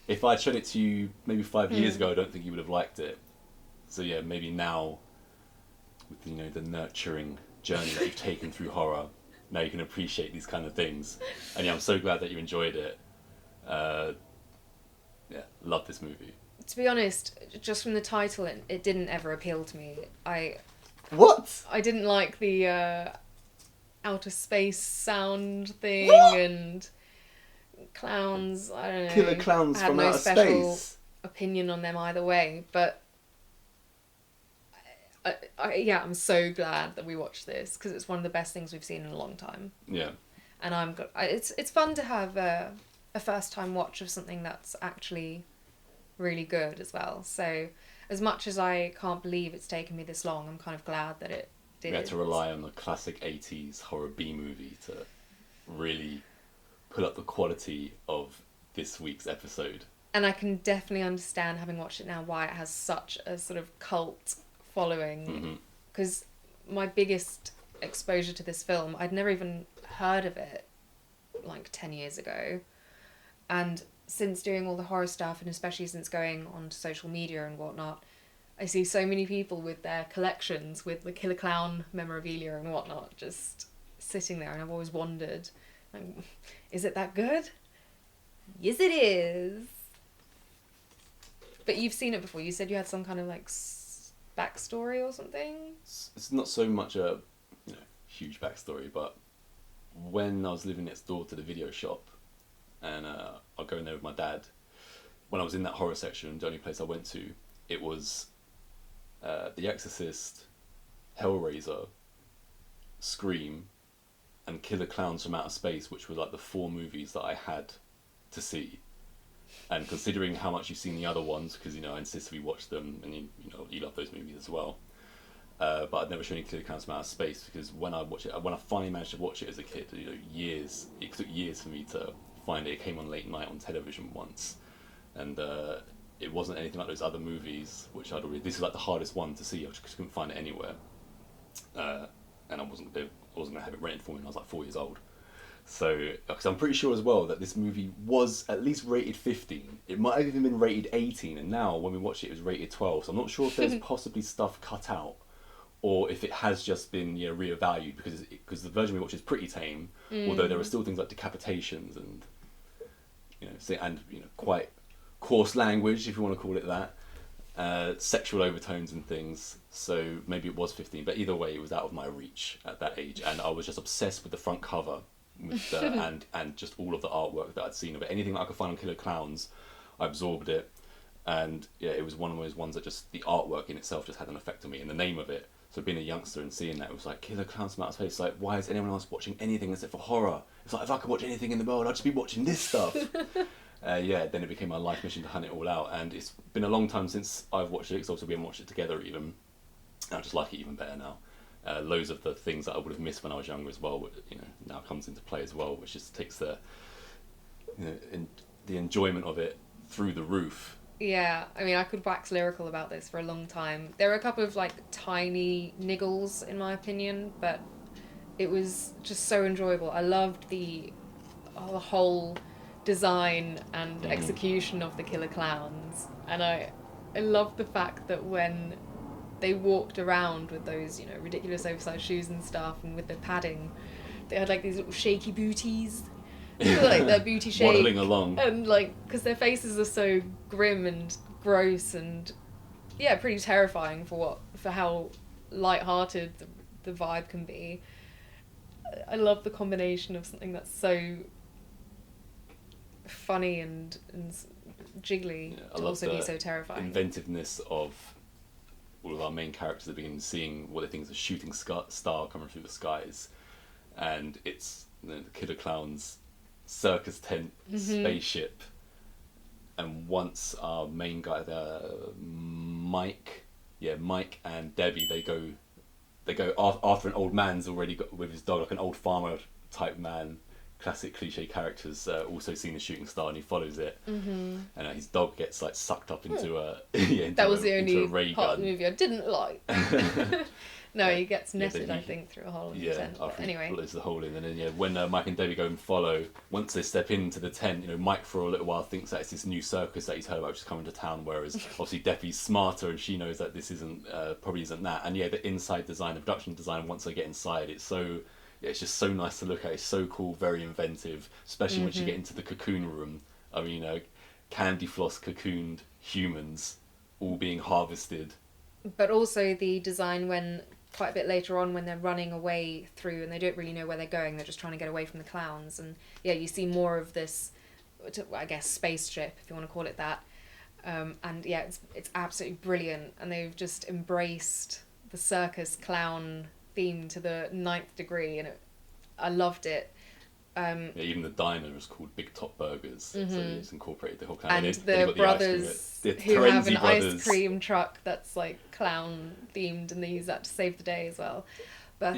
If I'd shown it to you maybe 5 years ago, I don't think you would have liked it. So yeah, maybe now, with the nurturing journey that you've taken through horror, now you can appreciate these kind of things. And yeah, I'm so glad that you enjoyed it. Yeah, love this movie. To be honest, just from the title, it didn't ever appeal to me. What? I didn't like the outer space sound thing. What? And clowns. I don't know. Killer Klowns from Outer Space. I had no special opinion on them either way, but I'm so glad that we watched this, because it's one of the best things we've seen in a long time. Yeah. And it's fun to have a first time watch of something that's actually really good as well. So as much as I can't believe it's taken me this long, I'm kind of glad that it did. We had to rely on the classic 80s horror B movie to really put up the quality of this week's episode. And I can definitely understand, having watched it now, why it has such a sort of cult following. Because my biggest exposure to this film, I'd never even heard of it like 10 years ago. And since doing all the horror stuff, and especially since going on to social media and whatnot, I see so many people with their collections with the Killer Clown memorabilia and whatnot just sitting there, and I've always wondered, like, is it that good? Yes, it is. But you've seen it before. You said you had some kind of like backstory or something. It's not so much a huge backstory, but when I was living next door to the video shop, and I'll go in there with my dad. When I was in that horror section, the only place I went to, it was The Exorcist, Hellraiser, Scream, and Killer Klowns from Outer Space, which were like the 4 movies that I had to see. And considering how much you've seen the other ones, because I insist we watch them, and you love those movies as well. But I'd never shown any Killer Klowns from Outer Space, because when I finally managed to watch it as a kid, it took years for me to find it. It came on late night on television once, and it wasn't anything like those other movies, which this is like the hardest one to see. I just couldn't find it anywhere, and I wasn't gonna have it rented for me when I was like 4 years old. So, because I'm pretty sure as well that this movie was at least rated 15. It might have even been rated 18, and now when we watch it, it was rated 12. So I'm not sure if there's possibly stuff cut out, or if it has just been reevaluated, because the version we watch is pretty tame, although there are still things like decapitations and quite coarse language, if you want to call it that, sexual overtones and things. So maybe it was 15, but either way, it was out of my reach at that age, and I was just obsessed with the front cover, with and just all of the artwork that I'd seen of it. Anything that I could find on Killer Clowns, I absorbed it, and it was one of those ones that just the artwork in itself just had an effect on me, and the name of it. So being a youngster and seeing that, it was like Killer Clowns from Outer Space. Like, why is anyone else watching anything except for horror? It's like, if I could watch anything in the world, I'd just be watching this stuff. Then it became my life mission to hunt it all out, and it's been a long time since I've watched it, because obviously we haven't watched it together even. I just like it even better now. Loads of the things that I would have missed when I was younger as well, now comes into play as well, which just takes the enjoyment of it through the roof. Yeah, I mean, I could wax lyrical about this for a long time. There are a couple of tiny niggles in my opinion, but it was just so enjoyable. I loved the whole design and execution of the Killer Clowns, and I loved the fact that when they walked around with those ridiculous oversized shoes and stuff, and with the padding, they had these little shaky booties. Their booty shake, waddling along, and because their faces are so grim and gross and pretty terrifying for how light-hearted the vibe can be. I love the combination of something that's so funny and jiggly to also be so terrifying. Inventiveness of all of our main characters at the beginning, seeing what they think is a shooting star coming through the skies, and it's the Killer Clowns circus tent spaceship, and once our main guy, Mike and Debbie, they go after an old man's already got with his dog, like an old farmer type man, classic cliche characters, also seen a shooting star, and he follows it, and his dog gets sucked up into a that was the only ray part gun. of the movie I didn't like. No, he gets netted, I think, through a hole in the tent. But anyway, it's the hole in, and then when Mike and Debbie go and follow, once they step into the tent, Mike for a little while thinks that it's this new circus that he's heard about, which is coming to town. Whereas obviously Debbie's smarter, and she knows that this probably isn't that. And the inside design, the production design, once they get inside, it's just so nice to look at. It's so cool, very inventive, especially once you get into the cocoon room. I mean, candy floss cocooned humans all being harvested. But also the design when, quite a bit later on, when they're running away through and they don't really know where they're going, they're just trying to get away from the clowns, and you see more of this, I guess, spaceship, if you want to call it that, and it's absolutely brilliant, and they've just embraced the circus clown theme to the 9th degree, and I loved it. Even the diner is called Big Top Burgers, so it's incorporated the whole clown. And the brothers who have an ice cream truck that's clown themed, and they use that to save the day as well. But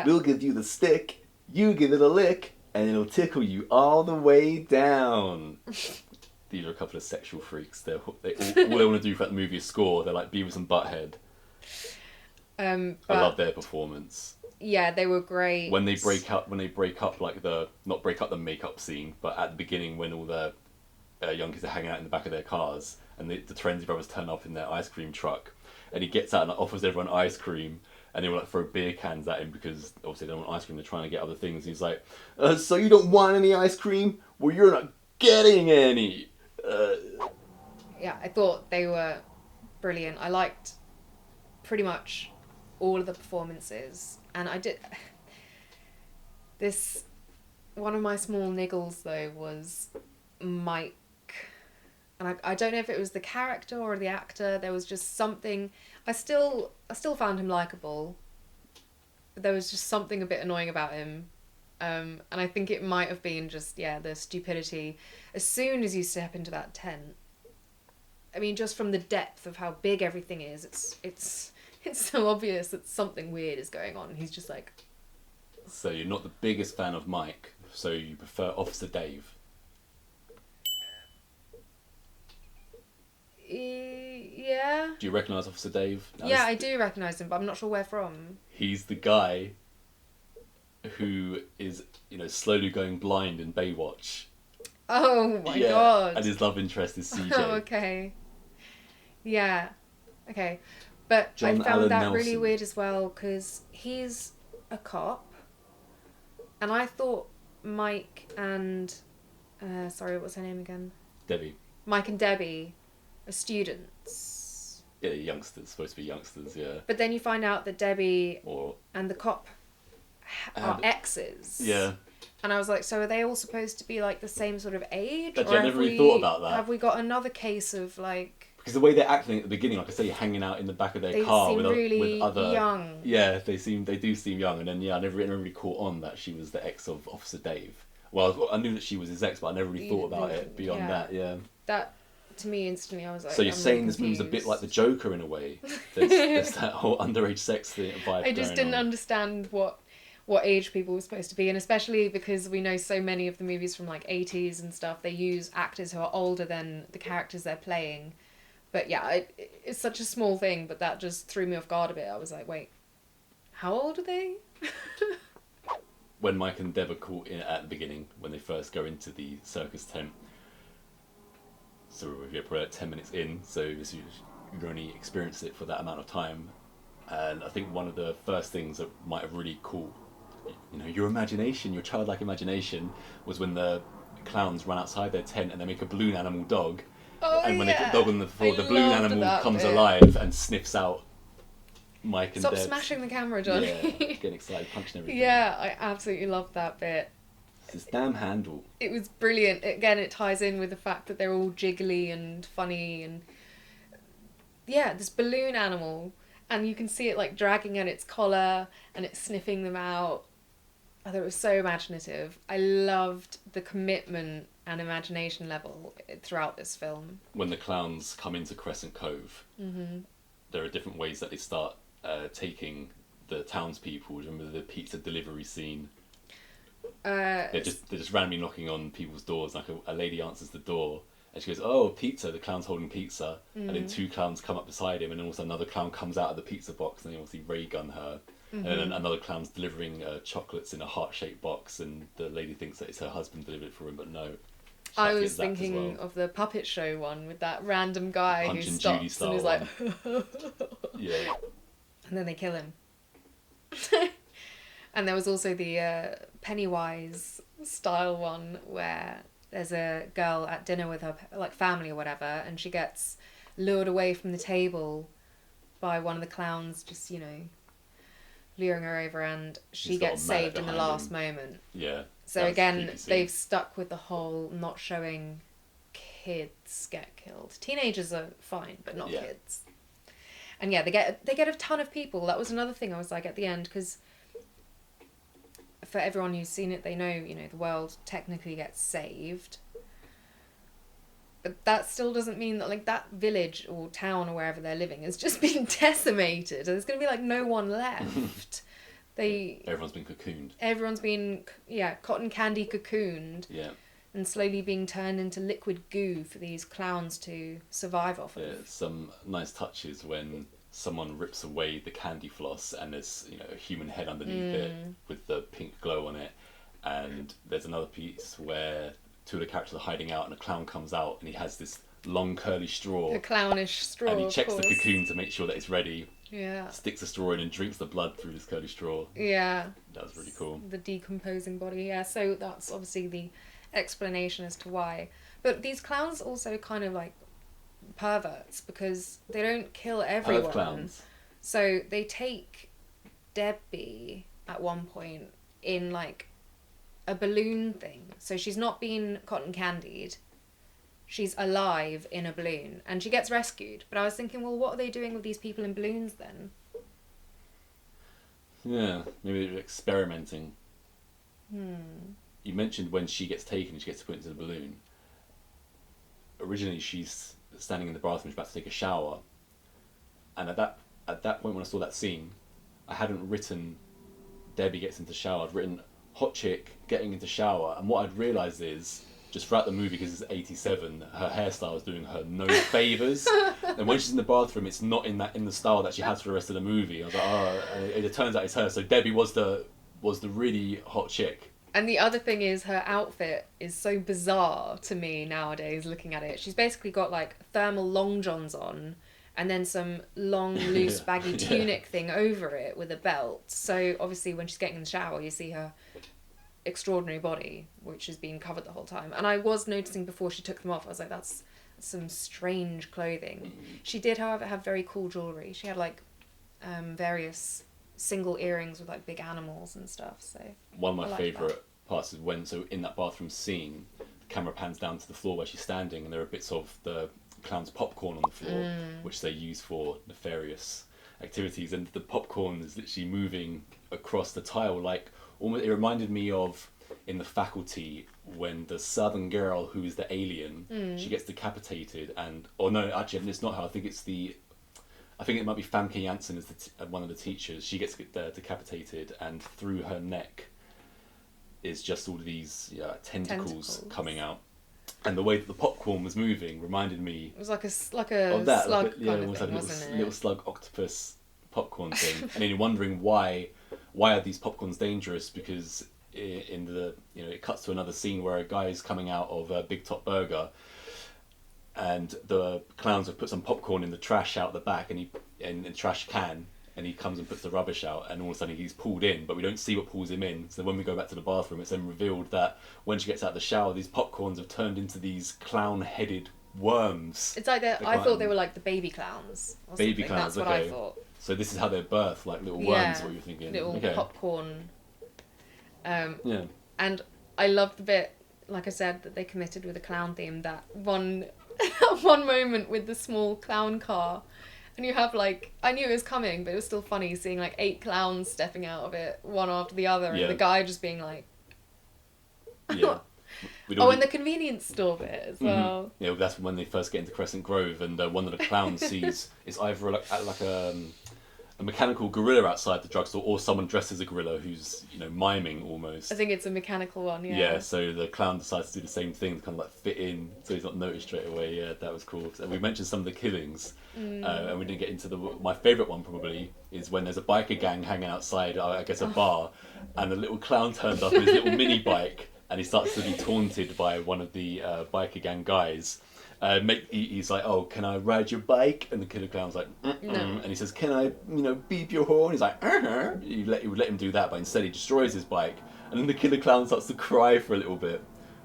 we'll give you the stick, you give it a lick, and it'll tickle you all the way down. These are a couple of sexual freaks. All they want to do for that movie is score. They're like Beavis and Butthead. I love their performance. Yeah, they were great. When they break up, not break up the makeup scene, but at the beginning when all the young kids are hanging out in the back of their cars, and the Trenzy brothers turn up in their ice cream truck, and he gets out and offers everyone ice cream, and they will throw beer cans at him because obviously they don't want ice cream, they're trying to get other things. And he's like, so you don't want any ice cream? Well, you're not getting any. Yeah, I thought they were brilliant. I liked pretty much all of the performances, and I did this One of my small niggles though was Mike, and I don't know if it was the character or the actor. There was just something. I still found him likable, but there was just something a bit annoying about him. And I think it might have been just, the stupidity. As soon as you step into that tent, I mean, just from the depth of how big everything is, it's so obvious that something weird is going on. He's just like... So you're not the biggest fan of Mike, so you prefer Officer Dave? Yeah. Do you recognise Officer Dave? Yeah, I do recognise him, but I'm not sure where from. He's the guy who is, slowly going blind in Baywatch. Oh my god. And his love interest is CJ. Oh, okay. Yeah. Okay. But John I found Allen that Nelson. really weird as well, because he's a cop, and I thought Mike and... sorry, what's her name again? Debbie. Mike and Debbie are students. Yeah, youngsters, supposed to be youngsters, yeah. But then you find out that Debbie Or and the cop are exes. Yeah. And I was like, so are they all supposed to be like the same sort of age? Actually, I never really thought about that. Have we got another case of like... Because the way they're acting at the beginning, like I say, hanging out in the back of their car seem really with other... young. Yeah, they do seem young. And then, I never really caught on that she was the ex of Officer Dave. Well, I knew that she was his ex, but I never really thought about it beyond that, yeah. That, to me, instantly, I was like... So you're I'm saying really this movie's a confused. bit like the Joker in a way? There's that whole underage sex thing vibe I just didn't understand what age people were supposed to be, and especially because we know so many of the movies from like 80s and stuff, they use actors who are older than the characters they're playing. But yeah, it's such a small thing, but that just threw me off guard a bit. I was like, wait, how old are they? When Mike and Deb are caught in at the beginning, when they first go into the circus tent, so we're probably 10 minutes in, so you've only experienced it for that amount of time. And I think one of the first things that might have really caught your imagination, your childlike imagination, was when the clowns run outside their tent and they make a balloon animal dog. Oh, and when they put the dog on the floor, I the balloon loved animal that comes bit. alive and sniffs out Mike and Stop Deb. smashing the camera, Johnny. Yeah, getting excited, punching everything. Yeah, I absolutely loved that bit. It's this damn handle. It was brilliant. Again, it ties in with the fact that they're all jiggly and funny, and this balloon animal, and you can see it like dragging at its collar and it's sniffing them out. I thought it was so imaginative. I loved the commitment and imagination level throughout this film. When the clowns come into Crescent Cove, there are different ways that they start taking the townspeople. Remember the pizza delivery scene? They're just randomly knocking on people's doors. Like a lady answers the door and she goes, "Oh, pizza!" The clown's holding pizza, and then two clowns come up beside him, and then also another clown comes out of the pizza box, and they obviously ray gun her. And then another clown's delivering chocolates in a heart-shaped box, and the lady thinks that it's her husband delivered it for him, but no. I was thinking of the puppet show one with that random guy Punch who and stops Judy and style is like... Yeah. And then they kill him. And there was also the Pennywise style one where there's a girl at dinner with her family or whatever, and she gets lured away from the table by one of the clowns, just luring her over, and she gets saved in the last moment. Yeah. So again, they've stuck with the whole not showing kids get killed. Teenagers are fine, but not kids. And they get a ton of people. That was another thing I was like at the end, because for everyone who's seen it, they know, the world technically gets saved. But that still doesn't mean that that village or town or wherever they're living has just been decimated. There's going to be no one left. Everyone's been cocooned. Everyone's been, cotton candy cocooned. Yeah. And slowly being turned into liquid goo for these clowns to survive off of. Yeah, some nice touches when someone rips away the candy floss and there's a human head underneath it with the pink glow on it, and there's another piece where two of the characters are hiding out and a clown comes out and he has this long curly straw. The clownish straw. And he checks the cocoon to make sure that it's ready. Yeah. Sticks the straw in and drinks the blood through this curly straw. Yeah. That was really cool. The decomposing body, yeah. So that's obviously the explanation as to why. But these clowns also kind of perverts, because they don't kill everyone. Perv clowns. So they take Debbie at one point in a balloon thing. So she's not been cotton candied. She's alive in a balloon, and she gets rescued. But I was thinking, well, what are they doing with these people in balloons then? Yeah, maybe they're experimenting. Hmm. You mentioned when she gets taken, she gets put into the balloon. Originally, she's standing in the bathroom, she's about to take a shower, and at that point when I saw that scene, I hadn't written Debbie gets into shower. I'd written hot chick getting into shower, and what I'd realised is just throughout the movie, because it's '87, her hairstyle is doing her no favours. And when she's in the bathroom, it's not in the style that she has for the rest of the movie. I was like, oh, and it turns out it's her. So Debbie was the really hot chick. And the other thing is her outfit is so bizarre to me nowadays looking at it. She's basically got like thermal long johns on and then some long loose baggy tunic thing over it with a belt. So obviously when she's getting in the shower you see her extraordinary body, which has been covered the whole time. And I was noticing before she took them off, I was like, that's some strange clothing. She did, however, have very cool jewellery. She had like various single earrings with like big animals and stuff. So one of my favourite parts is when, so in that bathroom scene, the camera pans down to the floor where she's standing, and there are bits of the clown's popcorn on the floor, which they use for nefarious activities, and the popcorn is literally moving across the tile like almost. It reminded me of in The Faculty when the southern girl who is the alien, she gets decapitated, and no, actually it's not her. I think it might be Famke Janssen as one of the teachers. She gets decapitated, and through her neck is just all of these tentacles coming out. And the way that the popcorn was moving reminded me. It was like a slug kind of thing, like wasn't it? Little slug octopus popcorn thing. And then you're wondering why are these popcorns dangerous? Because in the it cuts to another scene where a guy is coming out of a Big Top Burger, and the clowns have put some popcorn in the trash out the back, and in the trash can, and he comes and puts the rubbish out, and all of a sudden he's pulled in, but we don't see what pulls him in. So when we go back to the bathroom, it's then revealed that when she gets out of the shower, these popcorns have turned into these clown-headed worms. It's like I thought they were like the baby clowns. Or baby something. clowns, That's what I thought. So this is how they're birthed, like little worms. What you're thinking? Little popcorn. Yeah. And I loved the bit, like I said, that they committed with the clown theme. That one moment with the small clown car. And you have like, I knew it was coming, but it was still funny seeing like 8 clowns stepping out of it, one after the other, and the guy just being like... Yeah. And the convenience store bit as well. Mm-hmm. Yeah, that's when they first get into Crescent Grove, and one of the clowns sees it's either like a mechanical gorilla outside the drugstore, or someone dressed as a gorilla who's miming almost. I think it's a mechanical one. Yeah. So the clown decides to do the same thing, to kind of like fit in, so he's not noticed straight away. Yeah, that was cool. And we mentioned some of the killings, and we didn't get into my favourite one probably is when there's a biker gang hanging outside, I guess a bar, and the little clown turns up with his little mini bike, and he starts to be taunted by one of the biker gang guys. He's like, oh, can I ride your bike? And the killer clown's like, no. And he says, can I, beep your horn? He's like, He would let him do that, but instead he destroys his bike. And then the killer clown starts to cry for a little bit.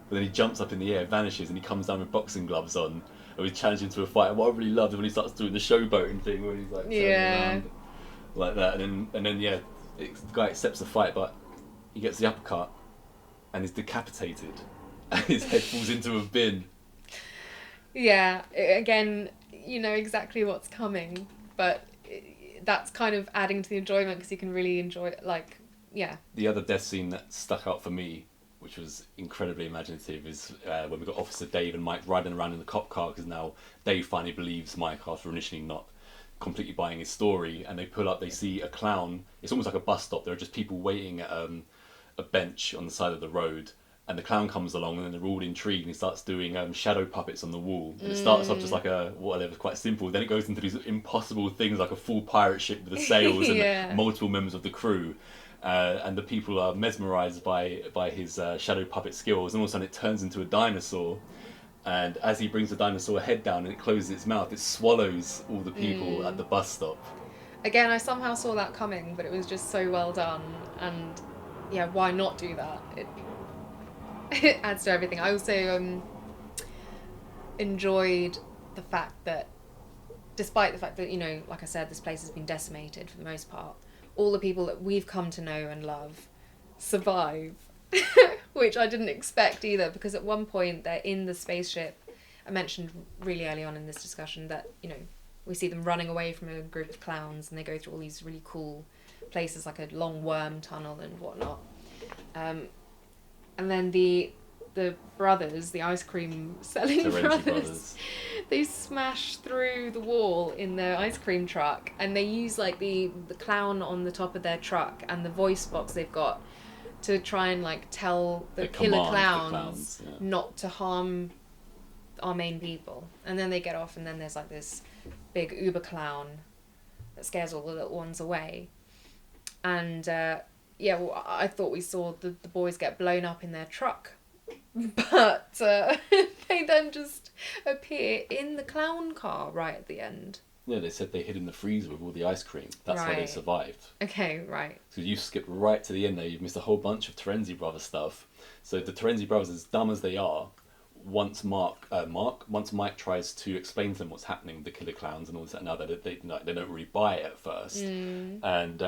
But then he jumps up in the air, vanishes, and he comes down with boxing gloves on. And we challenge him to a fight. And what I really loved is when he starts doing the showboating thing, where he's like turning around like that. And then the guy accepts the fight, but he gets the uppercut and is decapitated. And his head falls into a bin. Yeah, again, you know exactly what's coming, but that's kind of adding to the enjoyment because you can really enjoy it, like, yeah. The other death scene that stuck out for me, which was incredibly imaginative, is when we got Officer Dave and Mike riding around in the cop car, because now Dave finally believes Mike after initially not completely buying his story, and they pull up, they see a clown. It's almost like a bus stop. There are just people waiting at a bench on the side of the road. And the clown comes along, and then they're all intrigued, and he starts doing shadow puppets on the wall. And it starts off just like whatever, quite simple. Then it goes into these impossible things, like a full pirate ship with the sails and multiple members of the crew. And the people are mesmerised by his shadow puppet skills. And all of a sudden it turns into a dinosaur. And as he brings the dinosaur head down and it closes its mouth, it swallows all the people at the bus stop. Again, I somehow saw that coming, but it was just so well done. And yeah, why not do that? It adds to everything. I also enjoyed the fact that, despite the fact that, like I said, this place has been decimated for the most part, all the people that we've come to know and love survive, which I didn't expect either, because at one point they're in the spaceship. I mentioned really early on in this discussion that, you know, we see them running away from a group of clowns, and they go through all these really cool places, like a long worm tunnel and whatnot. And then the brothers, the ice cream selling brothers, they smash through the wall in their ice cream truck, and they use like the clown on the top of their truck and the voice box they've got to try and like tell the killer clowns not to harm our main people. And then they get off, and then there's like this big uber clown that scares all the little ones away. And well, I thought we saw the boys get blown up in their truck, but they then just appear in the clown car right at the end. Yeah, they said they hid in the freezer with all the ice cream. That's how they survived. Okay, right. So you skipped right to the end there. You've missed a whole bunch of Terenzi Brothers stuff. So the Terenzi Brothers, as dumb as they are, once Mike tries to explain to them what's happening, the killer clowns and all this and that, they don't really buy it at first. And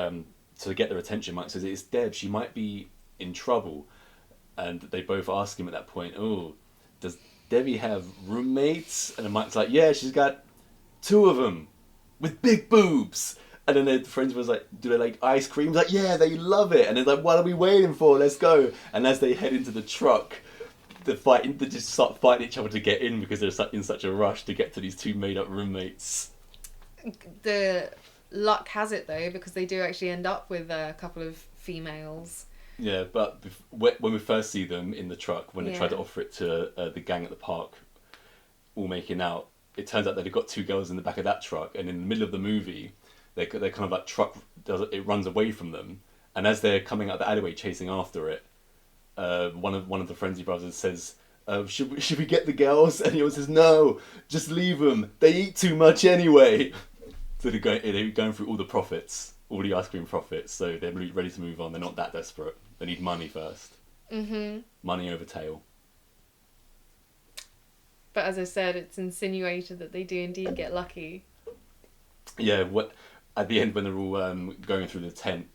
so to get their attention, Mike says, it's Deb, she might be in trouble. And they both ask him at that point, oh, does Debbie have roommates? And then Mike's like, yeah, she's got 2 of them with big boobs. And then their friends was like, do they like ice cream? He's like, yeah, they love it. And they're like, what are we waiting for? Let's go. And as they head into the truck, they just start fighting each other to get in, because they're in such a rush to get to these 2 made-up roommates. The luck has it, though, because they do actually end up with a couple of females. Yeah, but when we first see them in the truck, when they try to offer it to the gang at the park, all making out, it turns out that they've got 2 girls in the back of that truck, and in the middle of the movie, they're kind of like it runs away from them, and as they're coming out the alleyway chasing after it, one of the Frenzy brothers says, should we get the girls? And he always says, no, just leave them. They eat too much anyway. So they're going through all the profits, all the ice cream profits. So they're really ready to move on. They're not that desperate. They need money first. Money over tail. But as I said, it's insinuated that they do indeed get lucky. Yeah, at the end when they're all going through the tent,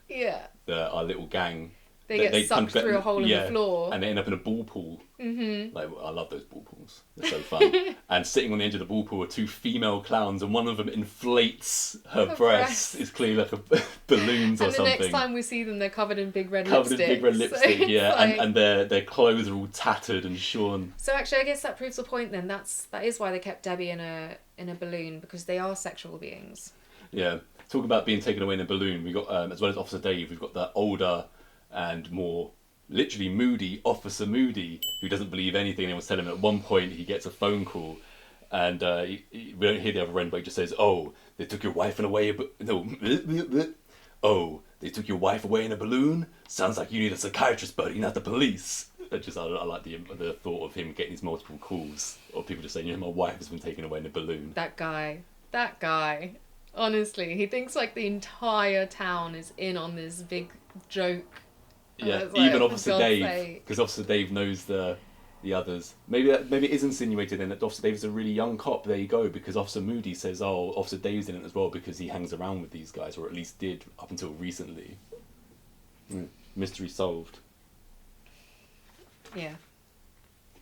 our little gang, they get sucked through a hole in the floor, and they end up in a ball pool. Like, I love those ball pools; they're so fun. And sitting on the edge of the ball pool are 2 female clowns, and one of them inflates her breasts. It's clearly like a balloons or something. And the next time we see them, they're covered in big red lipstick. And their clothes are all tattered and shorn. So actually, I guess that proves the point. Then that is why they kept Debbie in a balloon, because they are sexual beings. Yeah, talk about being taken away in a balloon. We got as well as Officer Dave, we've got the older and more literally moody Officer Moody, who doesn't believe anything anyone's telling him. At one point he gets a phone call, and we don't hear the other end, but he just says, oh, they took your wife away oh, they took your wife away in a balloon? Sounds like you need a psychiatrist, buddy, not the police. I like the thought of him getting these multiple calls of people just saying, my wife has been taken away in a balloon. That guy, honestly, he thinks like the entire town is in on this big joke. Yeah, even Officer Dave, because Officer Dave knows the others. Maybe it is insinuated then that Officer Dave is a really young cop. There you go, because Officer Moody says, oh, Officer Dave's in it as well because he hangs around with these guys, or at least did up until recently. Mystery solved. Yeah.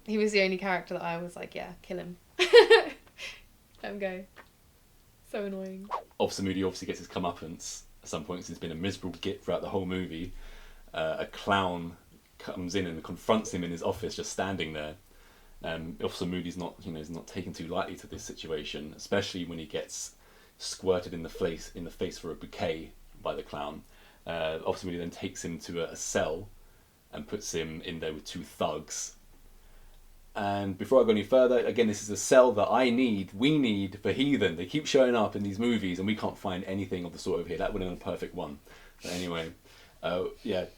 He was the only character that I was like, yeah, kill him. Let him go. So annoying. Officer Moody obviously gets his comeuppance at some point, since he's been a miserable git throughout the whole movie. A clown comes in and confronts him in his office, just standing there. Officer Moody's not taken too lightly to this situation, especially when he gets squirted in the face for a bouquet by the clown. Officer Moody then takes him to a cell and puts him in there with 2 thugs. And before I go any further, again, this is a cell that we need for Heathen. They keep showing up in these movies, and we can't find anything of the sort over here. That would have been a perfect one. But anyway.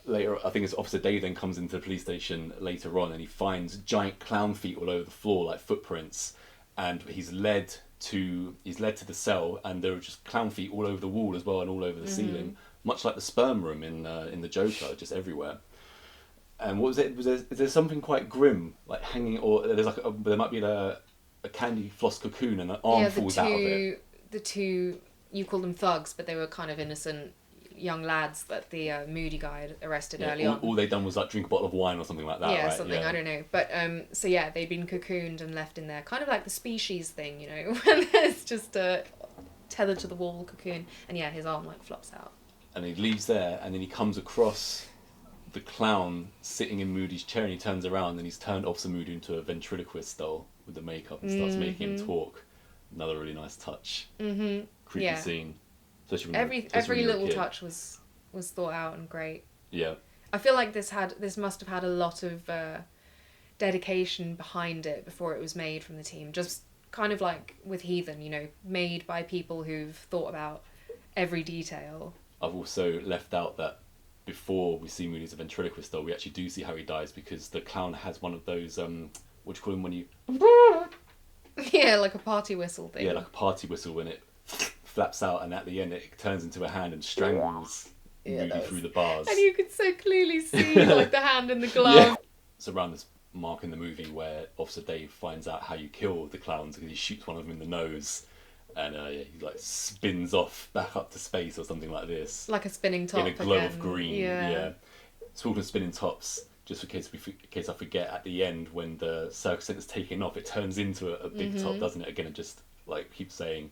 Later, I think it's Officer Dave then comes into the police station later on, and he finds giant clown feet all over the floor, like footprints, and he's led to the cell, and there are just clown feet all over the wall as well, and all over the ceiling, much like the sperm room in the Joker, just everywhere. And what was it? Is there something quite grim, like hanging, or there's there might be a candy floss cocoon, and an arm falls out of it. The 2, you call them thugs, but they were kind of innocent, young lads that the moody guy had arrested early all, on. all they done was like drink a bottle of wine or something like that, Yeah, right? something, Yeah. I don't know. But so yeah, they'd been cocooned and left in there, kind of like the Species thing, you know, when there's just a tethered to the wall cocoon, and yeah, his arm like flops out. And he leaves there, and then he comes across the clown sitting in Moody's chair, and he turns around, and he's turned Officer Moody into a ventriloquist doll with the makeup and starts making him talk. Another really nice touch. Creepy Yeah. scene. Especially when Every especially when you're a little kid. touch was thought out and great. Yeah. I feel like this must have had a lot of dedication behind it before it was made from the team. Just kind of like with Heathen, you know, made by people who've thought about every detail. I've also left out that before we see Moody as a ventriloquist doll, we actually do see how he dies, because the clown has one of those, what do you call them when you... Yeah, like a party whistle thing. Yeah, like a party whistle, when it flaps out, and at the end it turns into a hand and strangles Moody through the bars. And you could so clearly see like the hand in the glove. Yeah. It's around this mark in the movie where Officer Dave finds out how you kill the clowns, because he shoots one of them in the nose, and he like spins off back up to space or something like this. Like a spinning top. In a glow again. of green. Yeah. Talking of spinning tops, just in case I forget, at the end when the circus centre's taken off, it turns into a big top, doesn't it? Again, it just like keeps saying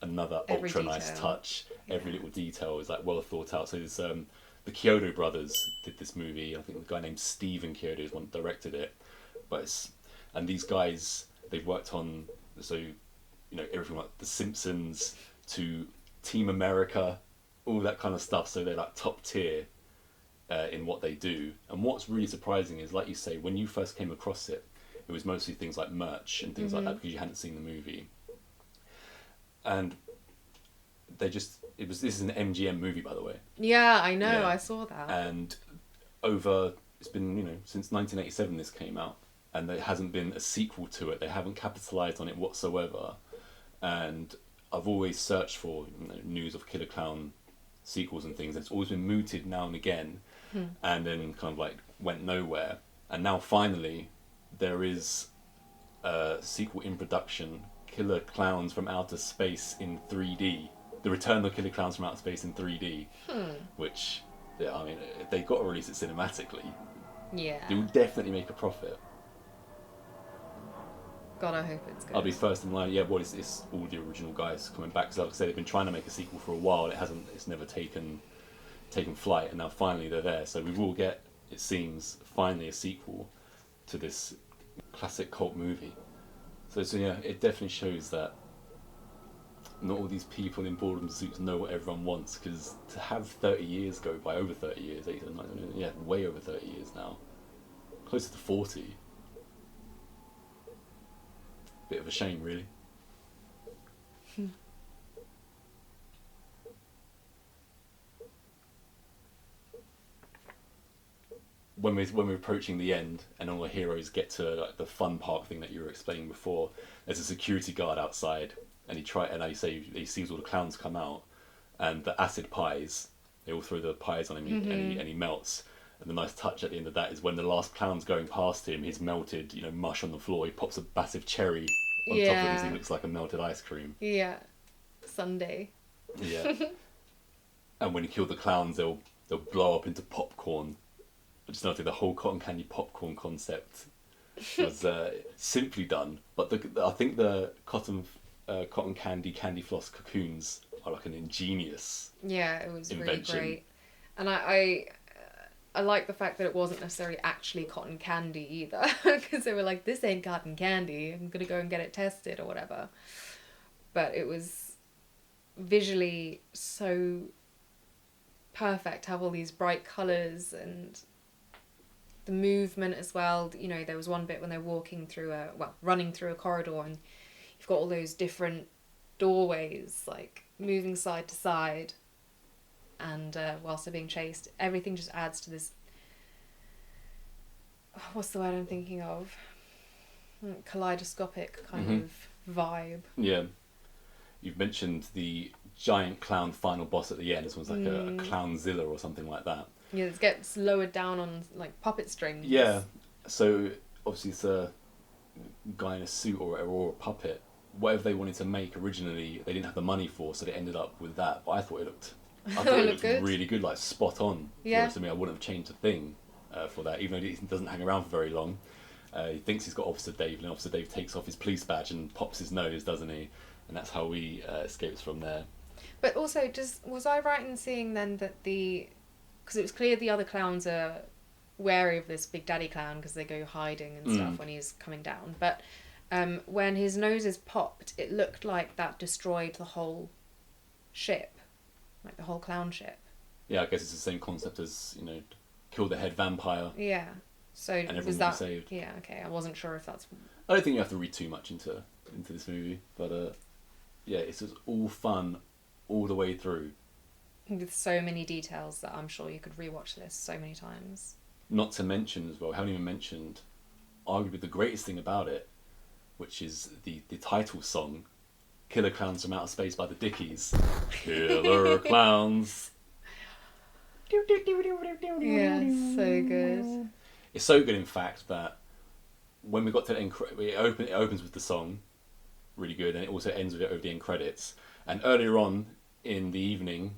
another Every ultra detail. nice touch. Every little detail is like well thought out. So there's the Kyoto brothers did this movie. I think the guy named Stephen Kyoto is one that directed it. And these guys, they've worked on, so you know, everything like The Simpsons to Team America, all that kind of stuff. So they're like top tier in what they do. And what's really surprising is, like you say, when you first came across it, it was mostly things like merch and things like that, because you hadn't seen the movie. And this is an MGM movie, by the way. Yeah, I know. Yeah. I saw that. And it's been, you know, since 1987 this came out, and there hasn't been a sequel to it. They haven't capitalised on it whatsoever. And I've always searched for, you know, news of Killer Clown sequels and things. It's always been mooted now and again, and then kind of like went nowhere. And now finally, there is a sequel in production, Killer Clowns from Outer Space in 3D. The Return of Killer Clowns from Outer Space in 3D, which, yeah, I mean, they've got to release it cinematically. Yeah. It will definitely make a profit. God, I hope it's good. I'll be first in line. Yeah, well, it's all the original guys coming back. Because like I said, they've been trying to make a sequel for a while. It's never taken flight, and now finally they're there. So we will get, it seems, finally a sequel to this classic cult movie. So yeah, it definitely shows that not all these people in boredom suits know what everyone wants. Because to have 30 years go by, over 30 years, way over 30 years now, closer to 40. Bit of a shame, really. When we're approaching the end, and all the heroes get to like the fun park thing that you were explaining before, there's a security guard outside, and he sees all the clowns come out, and the acid pies, they all throw the pies on him, and he melts. And the nice touch at the end of that is when the last clown's going past him, he's melted, you know, mush on the floor. He pops a massive cherry on top of it, as he looks like a melted ice cream. Yeah. Sunday. Yeah. And when you kill the clowns, they'll blow up into popcorn. I just noted the whole cotton candy popcorn concept was simply done. But I think the cotton candy floss cocoons are like an ingenious it was invention. Really great. And I like the fact that it wasn't necessarily actually cotton candy either, because they were like, this ain't cotton candy, I'm gonna go and get it tested or whatever. But it was visually so perfect, have all these bright colours and the movement as well. You know, there was one bit when they're running through a corridor, and you've got all those different doorways, like moving side to side. And whilst they're being chased, everything just adds to this, what's the word I'm thinking of? Kaleidoscopic kind of vibe. Yeah. You've mentioned the giant clown final boss at the end. This one's like a Clownzilla or something like that. Yeah, it gets lowered down on like puppet strings. Yeah. So obviously it's a guy in a suit or a puppet. Whatever they wanted to make originally, they didn't have the money for, so they ended up with that. But I thought it looked I thought It it looked looked good. really good, like spot on. Yeah. To me, I wouldn't have changed a thing for that, even though he doesn't hang around for very long. He thinks he's got Officer Dave, and Officer Dave takes off his police badge and pops his nose, doesn't he? And that's how he escapes from there. But also, was I right in seeing then that because it was clear the other clowns are wary of this Big Daddy clown because they go hiding and stuff when he's coming down. But when his nose is popped, it looked like that destroyed the whole ship, like the whole clown ship. Yeah, I guess it's the same concept as, kill the head vampire. Yeah. So And everyone was will be that saved. Yeah, okay. I wasn't sure if that's I don't think you have to read too much into this movie, but yeah, it's just all fun all the way through. with so many details that I'm sure you could rewatch this so many times. Not to mention as well, I haven't even mentioned arguably the greatest thing about it, which is the title song, Killer Clowns from Outer Space by the Dickies. Killer Clowns. Yeah, so good. It's so good, in fact, that when we got to the end, it opens with the song, really good, and it also ends with it over the end credits. And earlier on in the evening,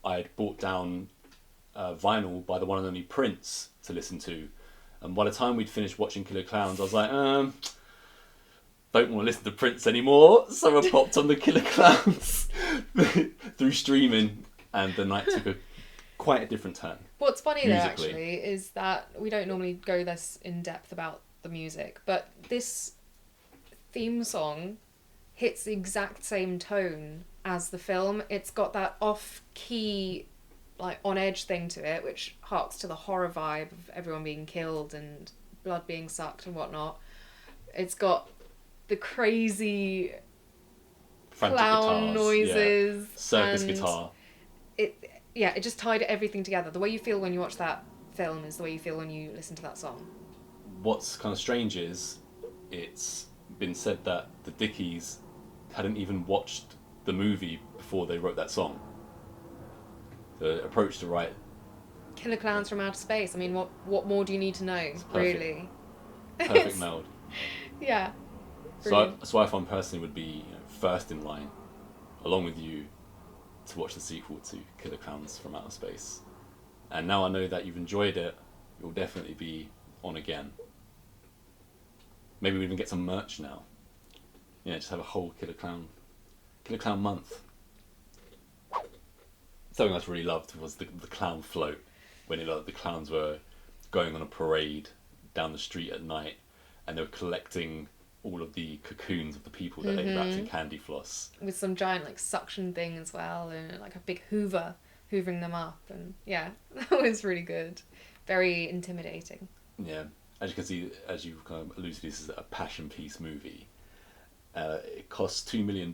I had bought down vinyl by the one and only Prince to listen to. And by the time we'd finished watching Killer Clowns, I was like, don't want to listen to Prince anymore. So I popped on the Killer Clowns through streaming, and the night took quite a different turn. What's funny though, musically. actually, is that we don't normally go this in depth about the music, but this theme song hits the exact same tone as the film. It's got that off-key, like on-edge thing to it, which harks to the horror vibe of everyone being killed and blood being sucked and whatnot. It's got the crazy Frantic clown guitars, noises, yeah. Circus and guitar. it just tied everything together. The way you feel when you watch that film is the way you feel when you listen to that song. What's kind of strange is it's been said that the Dickies hadn't even watched the movie before they wrote that song. The approach to write Killer Clowns from Outer Space. I mean, what more do you need to know, really? perfect meld. Yeah. So I find personally would be first in line, along with you, to watch the sequel to Killer Clowns from Outer Space. And now I know that you've enjoyed it, you'll definitely be on again. Maybe we even get some merch now. Yeah, just have a whole Killer Clown month. Something I really loved was the clown float, when the clowns were going on a parade down the street at night, and they were collecting all of the cocoons of the people that they wrapped in candy floss. With some giant like suction thing as well, and like a big hoover hoovering them up, and yeah, that was really good. Very intimidating. Yeah, as you can see, as you kind of alluded to, this is a passion piece movie. It cost $2 million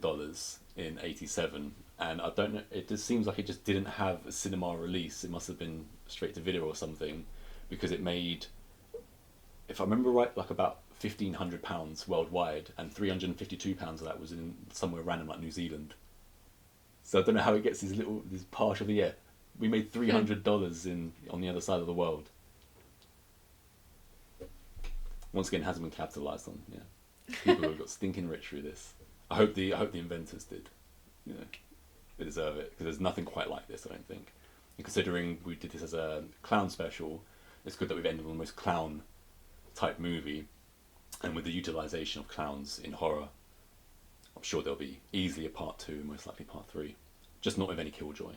in '87, and I don't know. It just seems like it just didn't have a cinema release. It must have been straight to video or something, because it made, if I remember right, like about £1,500 worldwide, and £352 of that was in somewhere random like New Zealand. So I don't know how it gets this partial. Yeah, we made $300 on the other side of the world. Once again, it hasn't been capitalised on. Yeah. People have got stinking rich through this. I hope the inventors did. They deserve it, because there's nothing quite like this, I don't think. And considering we did this as a clown special, it's good that we've ended on the most clown type movie, and with the utilisation of clowns in horror, I'm sure there'll be easily a part 2, most likely part 3. Just not with any Killjoy.